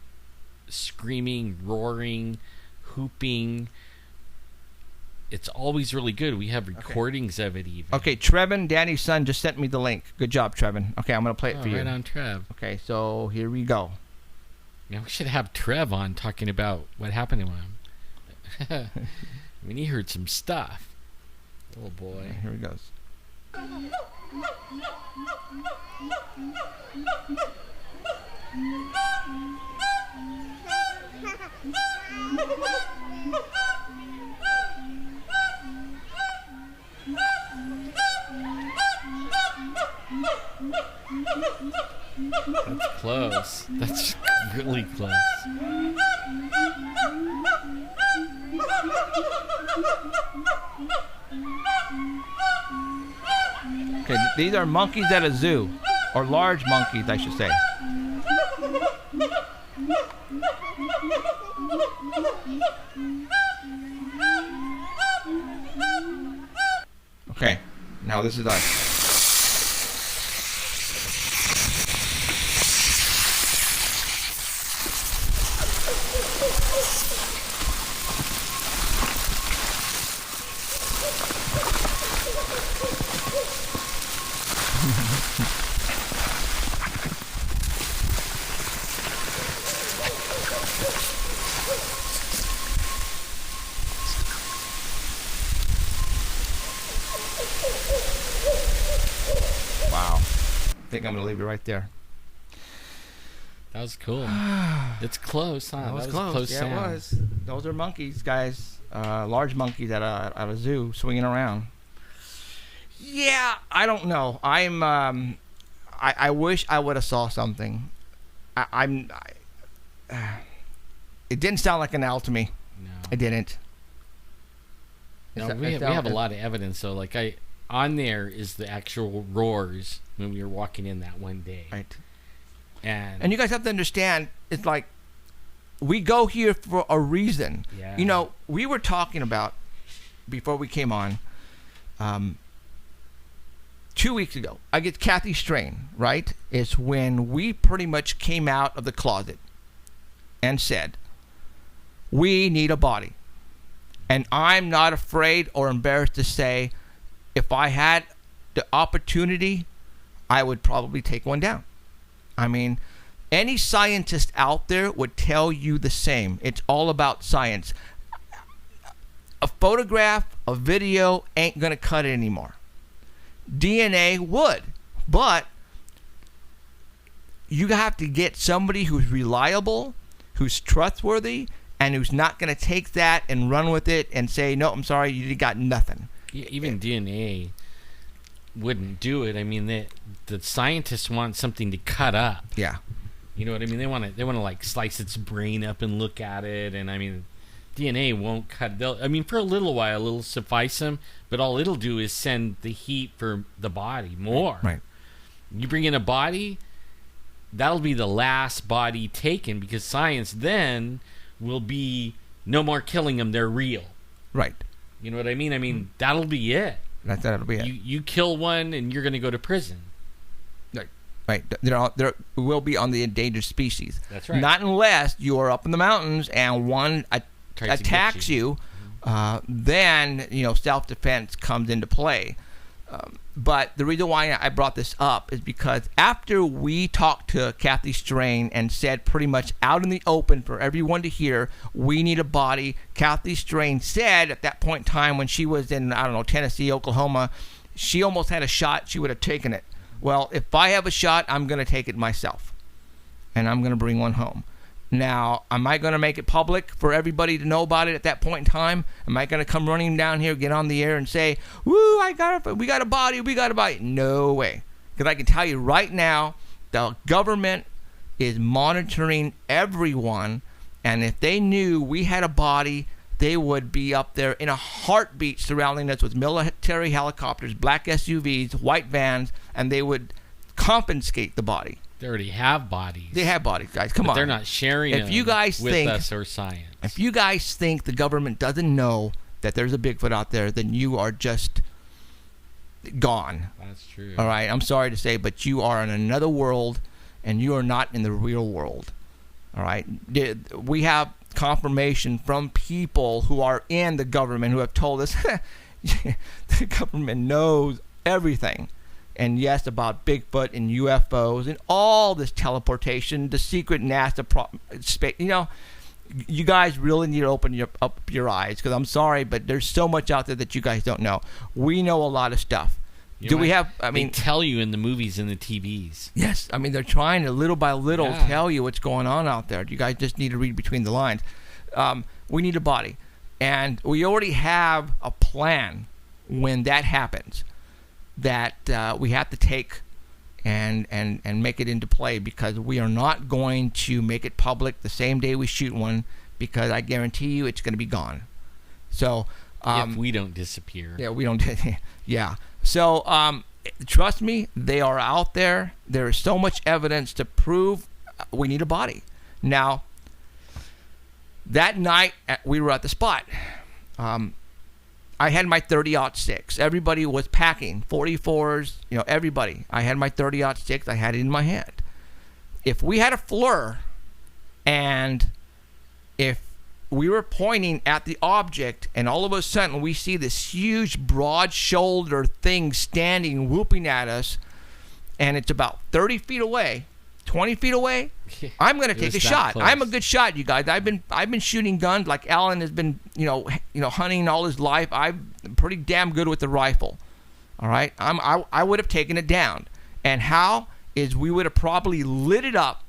screaming, roaring, hooping. It's always really good. We have recordings of it even. Okay, Trevin, Danny's son, just sent me the link. Good job, Trevin. Okay, I'm going to play it for you. Right on, Trev. Okay, so here we go. Now we should have Trev on talking about what happened to him. I mean, he heard some stuff. Oh, boy. Okay, here he goes. That's close. That's really close. Okay, these are monkeys at a zoo, or large monkeys, I should say. Okay, now this is us. Wow. I think I'm going to leave it right there. That was cool. It's close, huh? That was a close. close Yeah, sound. it was. Those are monkeys, guys. Large monkeys at a zoo swinging around. Yeah, I don't know. I wish I would have saw something. It didn't sound like an owl to me. No. It didn't. No, we have a lot of evidence. So, like, on there is the actual roars when we were walking in that one day. Right. And you guys have to understand, it's like, we go here for a reason. Yeah. You know, we were talking about, before we came on, 2 weeks ago, I get Kathy Strain, right? It's when we pretty much came out of the closet and said, we need a body. And I'm not afraid or embarrassed to say, if I had the opportunity, I would probably take one down. I mean, any scientist out there would tell you the same. It's all about science. A photograph, a video ain't going to cut it anymore. DNA would, but you have to get somebody who's reliable, who's trustworthy, and who's not going to take that and run with it and say, no, I'm sorry, you got nothing. Yeah, even DNA wouldn't do it. I mean, the scientists want something to cut up. Yeah. You know what I mean? They want to like slice its brain up and look at it, and I mean, DNA won't cut. I mean, for a little while it'll suffice them, but all it'll do is send the heat for the body more. Right. You bring in a body, that'll be the last body taken, because science then will be no more killing them. They're real. Right. You know what I mean? I mean, that'll be it. That'll be it. You kill one and you're going to go to prison. Right. There will be on the endangered species. That's right. Not unless you are up in the mountains and one attacks you. Then, self-defense comes into play. But the reason why I brought this up is because after we talked to Kathy Strain and said pretty much out in the open for everyone to hear, we need a body, Kathy Strain said at that point in time when she was in, Tennessee, Oklahoma, she almost had a shot. She would have taken it. Well, if I have a shot, I'm going to take it myself. And I'm going to bring one home. Now, am I going to make it public for everybody to know about it at that point in time? Am I going to come running down here, get on the air and say, woo, we got a body. No way. Because I can tell you right now, the government is monitoring everyone. And if they knew we had a body, they would be up there in a heartbeat surrounding us with military helicopters, black SUVs, white vans, and they would confiscate the body. They already have bodies. They have bodies, guys. Come on. They're not sharing them with us or science. If you guys think the government doesn't know that there's a Bigfoot out there, then you are just gone. That's true. All right? I'm sorry to say, but you are in another world, and you are not in the real world. All right? We have confirmation from people who are in the government who have told us the government knows everything. And yes, about Bigfoot and UFOs and all this teleportation, the secret NASA space. You guys really need to open up your eyes, because I'm sorry, but there's so much out there that you guys don't know. We know a lot of stuff. They tell you in the movies and the TVs. Yes, I mean, they're trying to little by little tell you what's going on out there. You guys just need to read between the lines. We need a body, and we already have a plan when that happens. That we have to take and make it into play, because we are not going to make it public the same day we shoot one, because I guarantee you it's going to be gone. So if we don't disappear. Yeah, we don't. Yeah. So trust me, they are out there. There is so much evidence to prove we need a body. Now, that night we were at the spot. I had my 30-06. Everybody was packing 44s. Everybody. I had my 30-06. I had it in my hand. If we had a FLIR, and if we were pointing at the object, and all of a sudden we see this huge, broad-shouldered thing standing, whooping at us, and it's about 30 feet away, 20 feet away, I'm going to take a shot. Close. I'm a good shot, you guys. I've been shooting guns like Alan has been, hunting all his life. I'm pretty damn good with the rifle. All right, I would have taken it down. And how is we would have probably lit it up,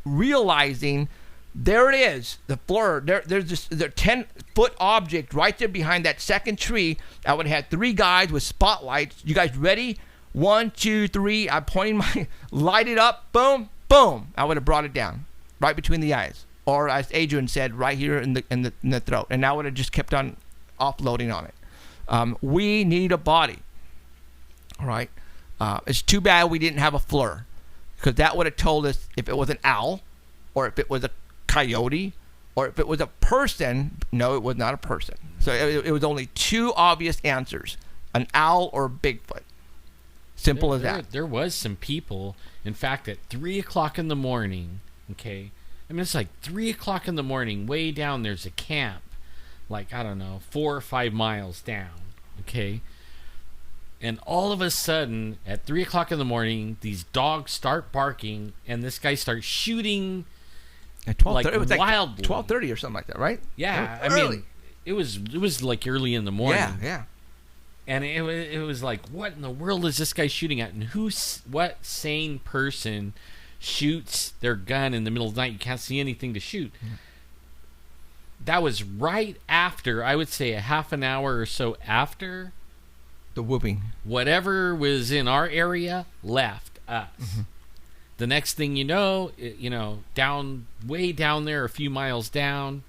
realizing There it is, the floor. There's this 10-foot object right there behind that second tree. I would have had 3 guys with spotlights. You guys ready? 1, 2, 3. I'm pointing my, light it up. Boom, boom. I would have brought it down, right between the eyes, or as Adrian said, right here in the throat. And I would have just kept on offloading on it. We need a body. All right. It's too bad we didn't have a FLIR, because that would have told us if it was an owl, or if it was a coyote, or if it was a person. No, it was not a person. So it was only 2 obvious answers: an owl or Bigfoot. Simple as that. There was some people, in fact, at 3 o'clock in the morning. Okay, I mean, it's like 3 o'clock in the morning. Way down there's a camp, like, I don't know, 4 or 5 miles down. Okay. And all of a sudden, at 3 o'clock in the morning, these dogs start barking, and this guy starts shooting. At 12:30, like, it was wildly. like 12:30 or something like that, right? Yeah, I early. mean, it was like early in the morning. Yeah. And it was like, what in the world is this guy shooting at? And what sane person shoots their gun in the middle of the night? You can't see anything to shoot. Yeah. That was right after, I would say, a half an hour or so after the whooping. Whatever was in our area left us. Mm-hmm. The next thing you know, way down there, a few miles down,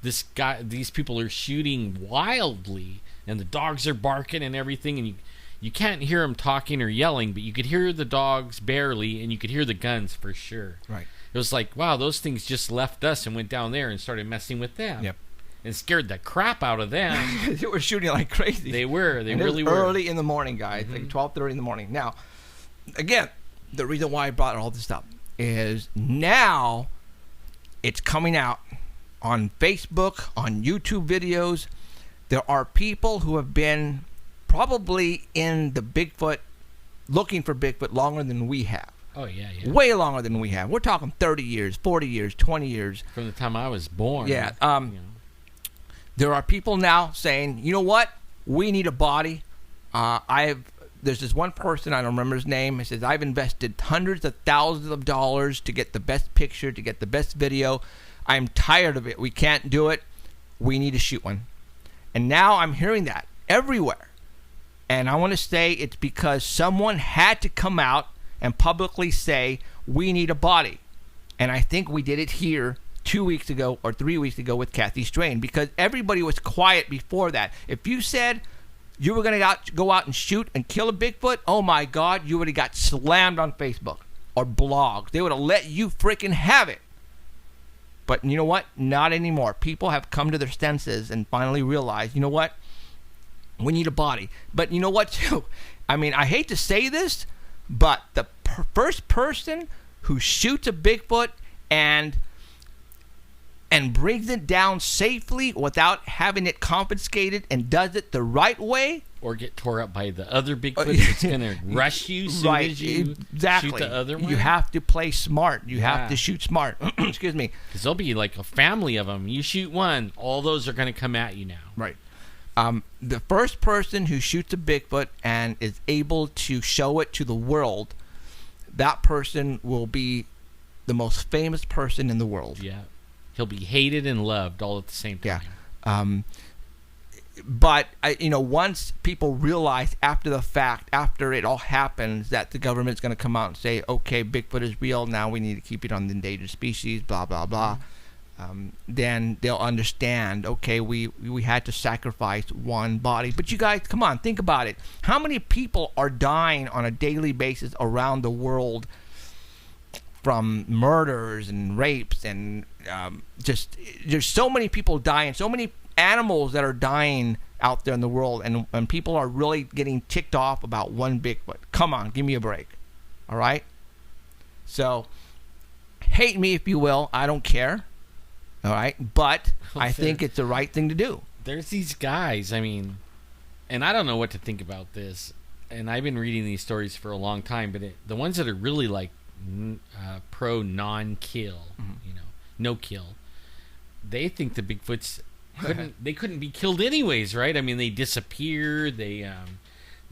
these people are shooting wildly, and the dogs are barking and everything, and you can't hear them talking or yelling, but you could hear the dogs barely, and you could hear the guns for sure. Right. It was like, wow, those things just left us and went down there and started messing with them. Yep. And scared the crap out of them. They were shooting like crazy. They were. They really were. Early in the morning, guys. Mm-hmm. Like 12:30 in the morning. Now, again, the reason why I brought all this up is now it's coming out on Facebook, on YouTube videos. There are people who have been probably in the Bigfoot, looking for Bigfoot longer than we have. Oh, yeah. Way longer than we have. We're talking 30 years, 40 years, 20 years. From the time I was born. Yeah. There are people now saying, you know what? We need a body. There's this one person, I don't remember his name. He says, I've invested hundreds of thousands of dollars to get the best picture, to get the best video. I'm tired of it. We can't do it. We need to shoot one. And now I'm hearing that everywhere. And I want to say it's because someone had to come out and publicly say, we need a body. And I think we did it here 2 weeks ago or 3 weeks ago with Kathy Strain, because everybody was quiet before that. If you said you were going to go out and shoot and kill a Bigfoot, oh my God, you would have got slammed on Facebook or blogs. They would have let you freaking have it. But you know what? Not anymore. People have come to their senses and finally realized, you know what? We need a body. But you know what, too? I mean, I hate to say this, but the first person who shoots a Bigfoot and brings it down safely without having it confiscated and does it the right way, or get tore up by the other Bigfoot that's going to rush you soon as you shoot the other one. You have to play smart. You have to shoot smart. Excuse me. Because there'll be like a family of them. You shoot one, all those are going to come at you now. Right. The first person who shoots a Bigfoot and is able to show it to the world, that person will be the most famous person in the world. Yeah. He'll be hated and loved all at the same time. Yeah. But, once people realize after the fact, after it all happens, that the government's going to come out and say, okay, Bigfoot is real, now we need to keep it on the endangered species, blah, blah, blah. Then they'll understand, okay, we had to sacrifice one body. But you guys, come on, think about it. How many people are dying on a daily basis around the world from murders and rapes and there's so many people dying, so many animals that are dying out there in the world, and people are really getting ticked off about one Bigfoot. Come on, give me a break. All right? So, hate me if you will. I don't care. All right? But I think it's the right thing to do. There's these guys, I mean, and I don't know what to think about this, and I've been reading these stories for a long time, but the ones that are really like pro non-kill, no kill, they think the Bigfoots couldn't be killed anyways, right? I mean, they disappear. They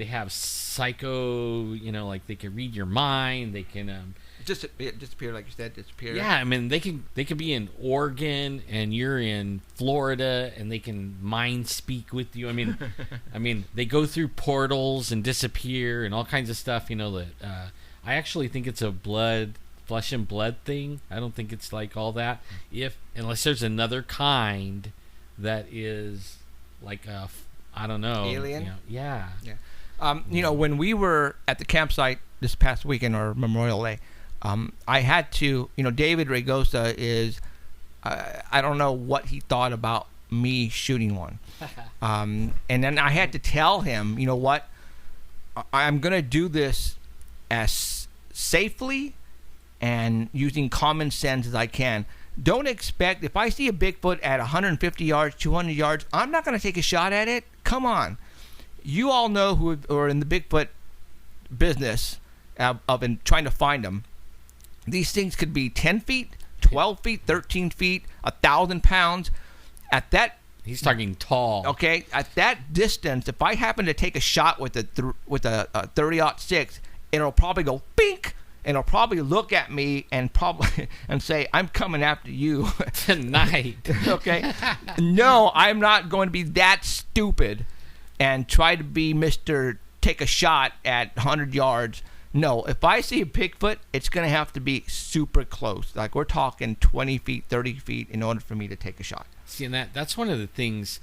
have psycho, like they can read your mind. They can disappear, like you said, disappear. Yeah, I mean, they could be in Oregon and you're in Florida, and they can mind speak with you. I mean, they go through portals and disappear and all kinds of stuff. That I actually think it's a flesh and blood thing. I don't think it's like all that. Unless there's another kind that is like I don't know, alien. Yeah. When we were at the campsite this past weekend, or Memorial Day, I had to, David Ragosa is, I don't know what he thought about me shooting one. And then I had to tell him, you know what, I'm going to do this as safely and using common sense as I can. Don't expect, if I see a Bigfoot at 150 yards, 200 yards, I'm not going to take a shot at it. Come on. You all know who are in the Bigfoot business of trying to find them. These things could be 10 feet, 12 feet, 13 feet, 1,000 pounds. At that, he's talking tall. Okay, at that distance, if I happen to take a shot with a 30-06, it'll probably go bink, and it'll probably look at me and say, "I'm coming after you tonight." Okay, no, I'm not going to be that stupid and try to be Mr. Take a shot at 100 yards. No, if I see a Bigfoot, it's going to have to be super close. Like, we're talking 20 feet, 30 feet in order for me to take a shot. See, and that's one of the things.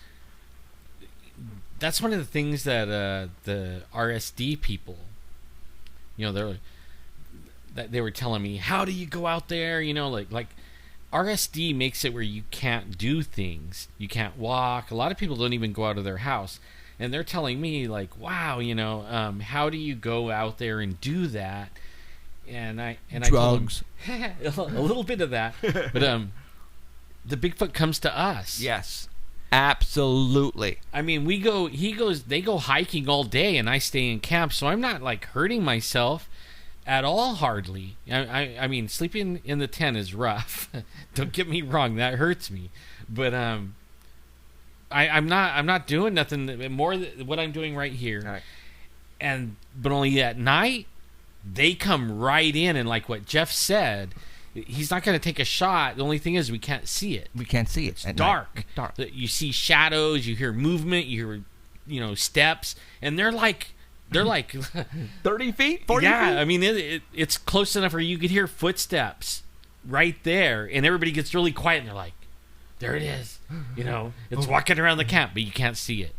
That's one of the things that the RSD people, they were telling me, how do you go out there? Like RSD makes it where you can't do things. You can't walk. A lot of people don't even go out of their house. And they're telling me, like, wow, how do you go out there and do that? And drugs. I told them, a little bit of that. But the Bigfoot comes to us. Yes, absolutely. I mean, they go hiking all day, and I stay in camp, so I'm not, like, hurting myself at all, hardly. I mean, sleeping in the tent is rough. Don't get me wrong, that hurts me. But I'm not doing nothing more than what I'm doing right here. Right. But only at night, they come right in, and like what Jeff said, he's not going to take a shot. The only thing is we can't see it. We can't see it. It's dark. It's dark. You see shadows, you hear movement, you hear steps, and they're like 30 feet, 40 feet. Yeah, I mean it's close enough where you could hear footsteps right there, and everybody gets really quiet, and they're like, there it is. It's walking around the camp, but you can't see it.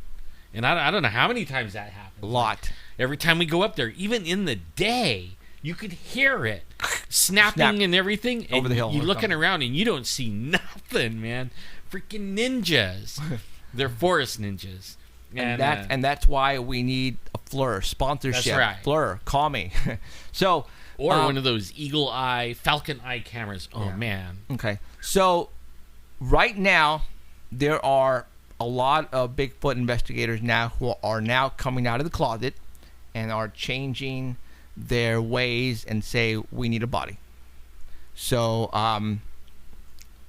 And I don't know how many times that happens. A lot. Every time we go up there, even in the day, you could hear it snapping and everything. And over the hill. You're looking around and you don't see nothing, man. Freaking ninjas. They're forest ninjas. And that's why we need a FLIR sponsorship. That's right. FLIR, call me. So, or one of those eagle eye, falcon eye cameras. Oh, yeah. Man. Okay. So, right now, there are a lot of Bigfoot investigators now who are now coming out of the closet and are changing their ways and say, we need a body. So,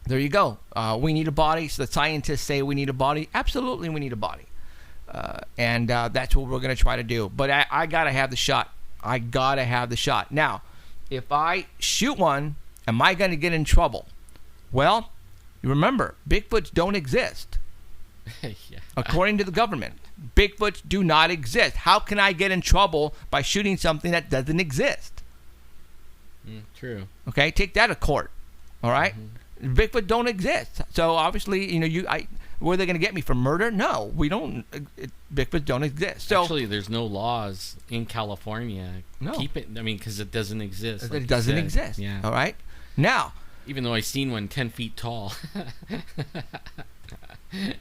there you go. We need a body. So the scientists say we need a body. Absolutely, we need a body. And that's what we're going to try to do. But I got to have the shot. I got to have the shot. Now, if I shoot one, am I going to get in trouble? Well, remember, Bigfoots don't exist. Yeah. According to the government, Bigfoots do not exist. How can I get in trouble by shooting something that doesn't exist? True. Okay, take that to court. All right? Mm-hmm. Bigfoot don't exist. So obviously, were they going to get me for murder? No, we don't. Bigfoots don't exist. So actually, there's no laws in California. No. Keep it. I mean, because it doesn't exist. It doesn't exist. Yeah. All right. Now, even though I seen one 10 feet tall,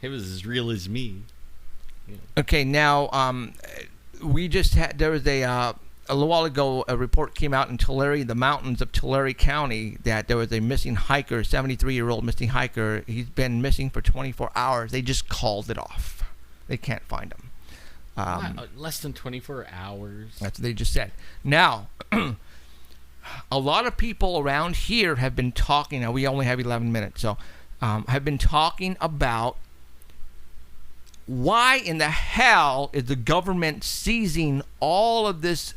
it was as real as me. Yeah. Okay. Now, we just had. There was a little while ago, a report came out in Tulare, the mountains of Tulare County, that there was a missing hiker, 73-year-old missing hiker. He's been missing for 24 hours. They just called it off. They can't find him. Less than 24 hours. That's what they just said. Now, a lot of people around here have been talking. Now, we only have 11 minutes, so have been talking about why in the hell is the government seizing all of this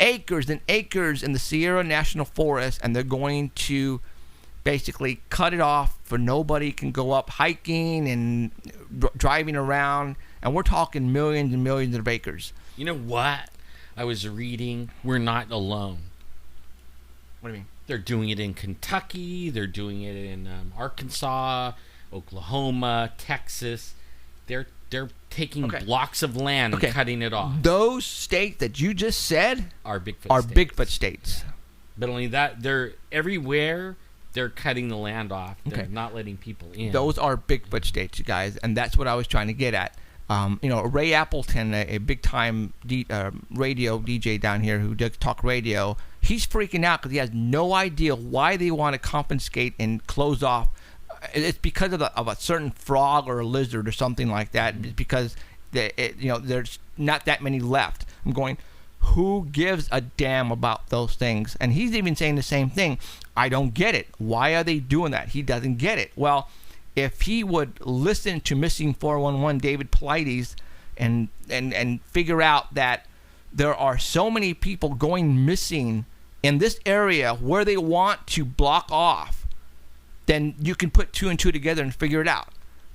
acres and acres in the Sierra National Forest, and they're going to basically cut it off for nobody can go up hiking and driving around, and we're talking millions and millions of acres. You know what? I was reading, we're not alone. What do you mean? They're doing it in Kentucky, they're doing it in Arkansas, Oklahoma, Texas. They're taking blocks of land and cutting it off. Those states that you just said are Bigfoot states. Yeah. But only that, they're everywhere. They're cutting the land off. They're not letting people in. Those are Bigfoot states, you guys, and that's what I was trying to get at. Ray Appleton, a big-time radio DJ down here who does talk radio, he's freaking out because he has no idea why they want to confiscate and close off. It's because of a certain frog or a lizard or something like that. It's because there's not that many left. I'm going, who gives a damn about those things? And he's even saying the same thing. I don't get it. Why are they doing that? He doesn't get it. Well, if he would listen to Missing 411 David Pilates and figure out that there are so many people going missing in this area where they want to block off, then you can put 2 and 2 together and figure it out.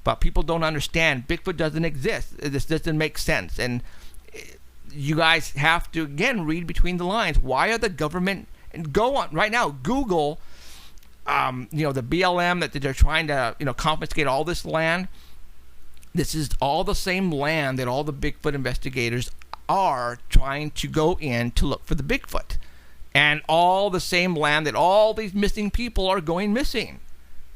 But people don't understand. Bigfoot doesn't exist. This doesn't make sense. And you guys have to, again, read between the lines. Why are the government... And go on right now, Google, the BLM that they're trying to, confiscate all this land. This is all the same land that all the Bigfoot investigators are trying to go in to look for the Bigfoot. And all the same land that all these missing people are going missing.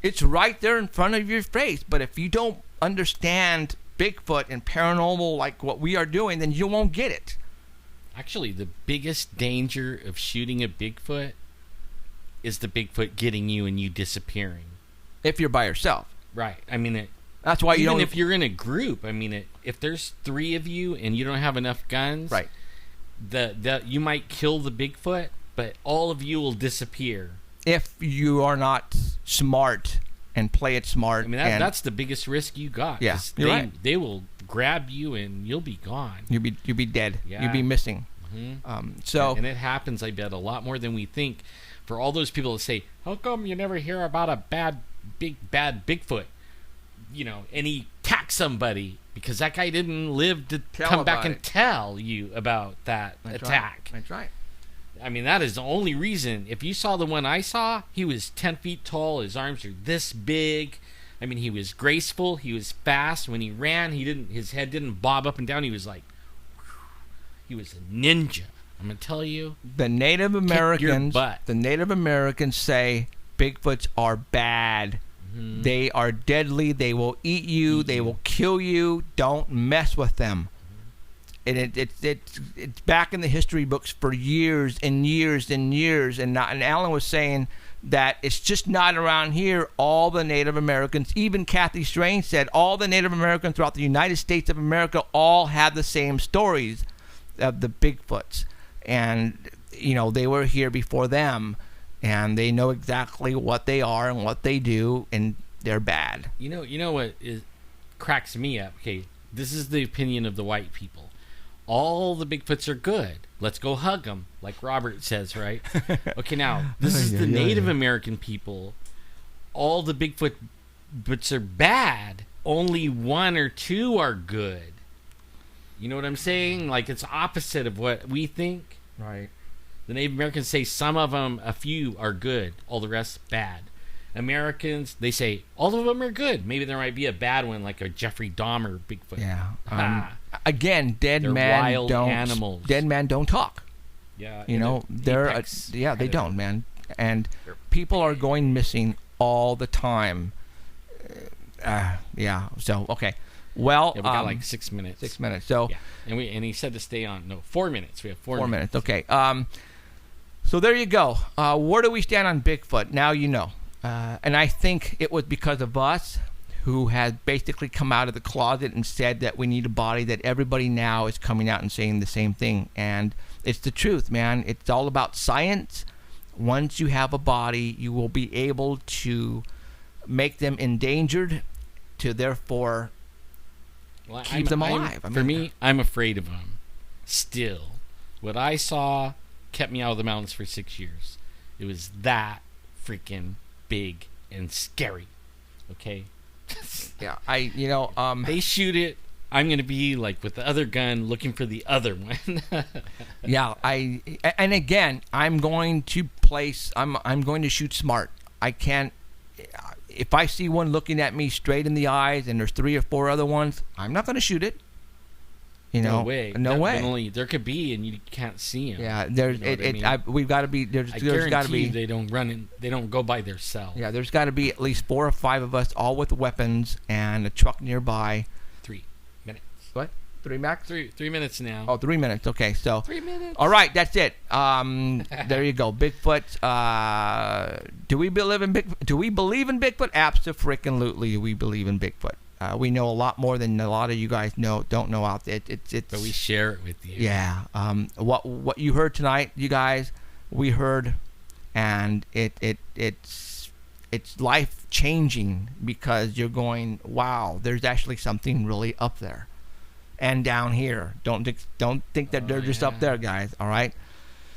It's right there in front of your face. But if you don't understand Bigfoot and paranormal like what we are doing, then you won't get it. Actually, the biggest danger of shooting a Bigfoot is the Bigfoot getting you and you disappearing. If you're by yourself. Right. I mean, that's why you don't... Even if you're in a group, I mean, if there's 3 of you and you don't have enough guns, right, you might kill the Bigfoot, but all of you will disappear. If you are not smart and play it smart. I mean, that's the biggest risk you got. Yeah, you're right. They will grab you and you'll be gone. You'll be dead. Yeah. You'll be missing. Mm-hmm. And it happens, I bet, a lot more than we think. For all those people that say, "How come you never hear about a bad Bigfoot?" And he attacked somebody because that guy didn't live to come back and tell you about that attack. That's right. I mean, that is the only reason. If you saw the one I saw, he was 10 feet tall. His arms are this big. I mean, he was graceful. He was fast. When he ran, his head didn't bob up and down. He was like, he was a ninja. I'm going to tell you. The Native Americans say Bigfoots are bad. Mm-hmm. They are deadly. They will eat you. They will kill you. Don't mess with them. And it's back in the history books for years and years and years. And Alan was saying that it's just not around here. All the Native Americans, even Kathy Strange said, all the Native Americans throughout the United States of America all had the same stories of the Bigfoots. And, they were here before them. And they know exactly what they are and what they do, and they're bad. You know what cracks me up? Okay, this is the opinion of the white people. All the Bigfoots are good. Let's go hug them, like Robert says, right? Okay, now, this is the Native American people. All the Bigfoots are bad. Only 1 or 2 are good. You know what I'm saying? Like, it's opposite of what we think. Right. The Native Americans say some of them, a few, are good. All the rest, bad. Americans, they say all of them are good. Maybe there might be a bad one, like a Jeffrey Dahmer Bigfoot. Yeah. Again, They're wild animals. Dead men don't talk. Yeah. They don't, man. And people are going missing all the time. So okay. Well, we got like 6 minutes. 6 minutes. So and he said to stay on. No, 4 minutes. We have 4 minutes. Okay. So there you go. Where do we stand on Bigfoot? Now you know. And I think it was because of us who had basically come out of the closet and said that we need a body, that everybody now is coming out and saying the same thing. And it's the truth, man. It's all about science. Once you have a body, you will be able to make them endangered to therefore keep them alive. For me, I'm afraid of them. Still. What I saw kept me out of the mountains for 6 years. It was that freaking big and scary. Okay? Yeah, they shoot it. I'm going to be like with the other gun looking for the other one. Yeah, and again, I'm going to shoot smart. I can't, if I see one looking at me straight in the eyes and there's 3 or 4 other ones, I'm not going to shoot it. No way. Way. There could be, and you can't see them. Yeah, we've got to be. There's got to be. They don't run in. They don't go by themselves. Yeah, there's got to be at least 4 or 5 of us, all with weapons and a truck nearby. 3 minutes. What? 3 max? 3 minutes now. Oh, 3 minutes. Okay, so 3 minutes. All right, that's it. There you go. Bigfoot. Do we believe in Bigfoot? Do we believe in Bigfoot? Abso-freaking-lutely, we believe in Bigfoot. We know a lot more than a lot of you guys don't know out there. But we share it with you. Yeah. What you heard tonight, you guys, we heard, and it's life changing because you're going, wow, there's actually something really up there, and down here. Don't think that they're just up there, guys. All right.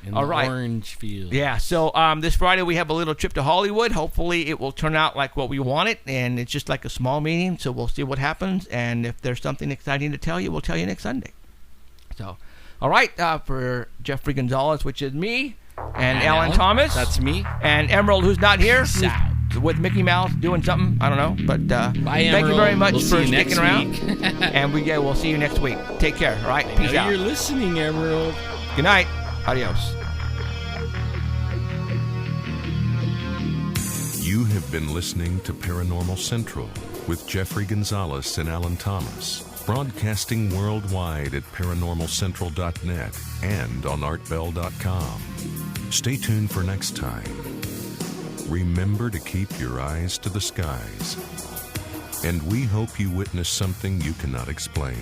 In the orange field. Yeah, so this Friday we have a little trip to Hollywood. Hopefully it will turn out like what we want it, and it's just like a small meeting, so we'll see what happens. And if there's something exciting to tell you, we'll tell you next Sunday. So, all right, for Jeffrey Gonzalez, which is me, and Alan Thomas. That's me. And Emerald, who's not here. Who's with Mickey Mouse doing something. I don't know. But bye, thank you very much for sticking around. And we'll see you next week. Take care, all right? Peace out. You're listening, Emerald. Good night. Adios. You have been listening to Paranormal Central with Jeffrey Gonzalez and Alan Thomas, broadcasting worldwide at paranormalcentral.net and on artbell.com. Stay tuned for next time. Remember to keep your eyes to the skies, and we hope you witness something you cannot explain.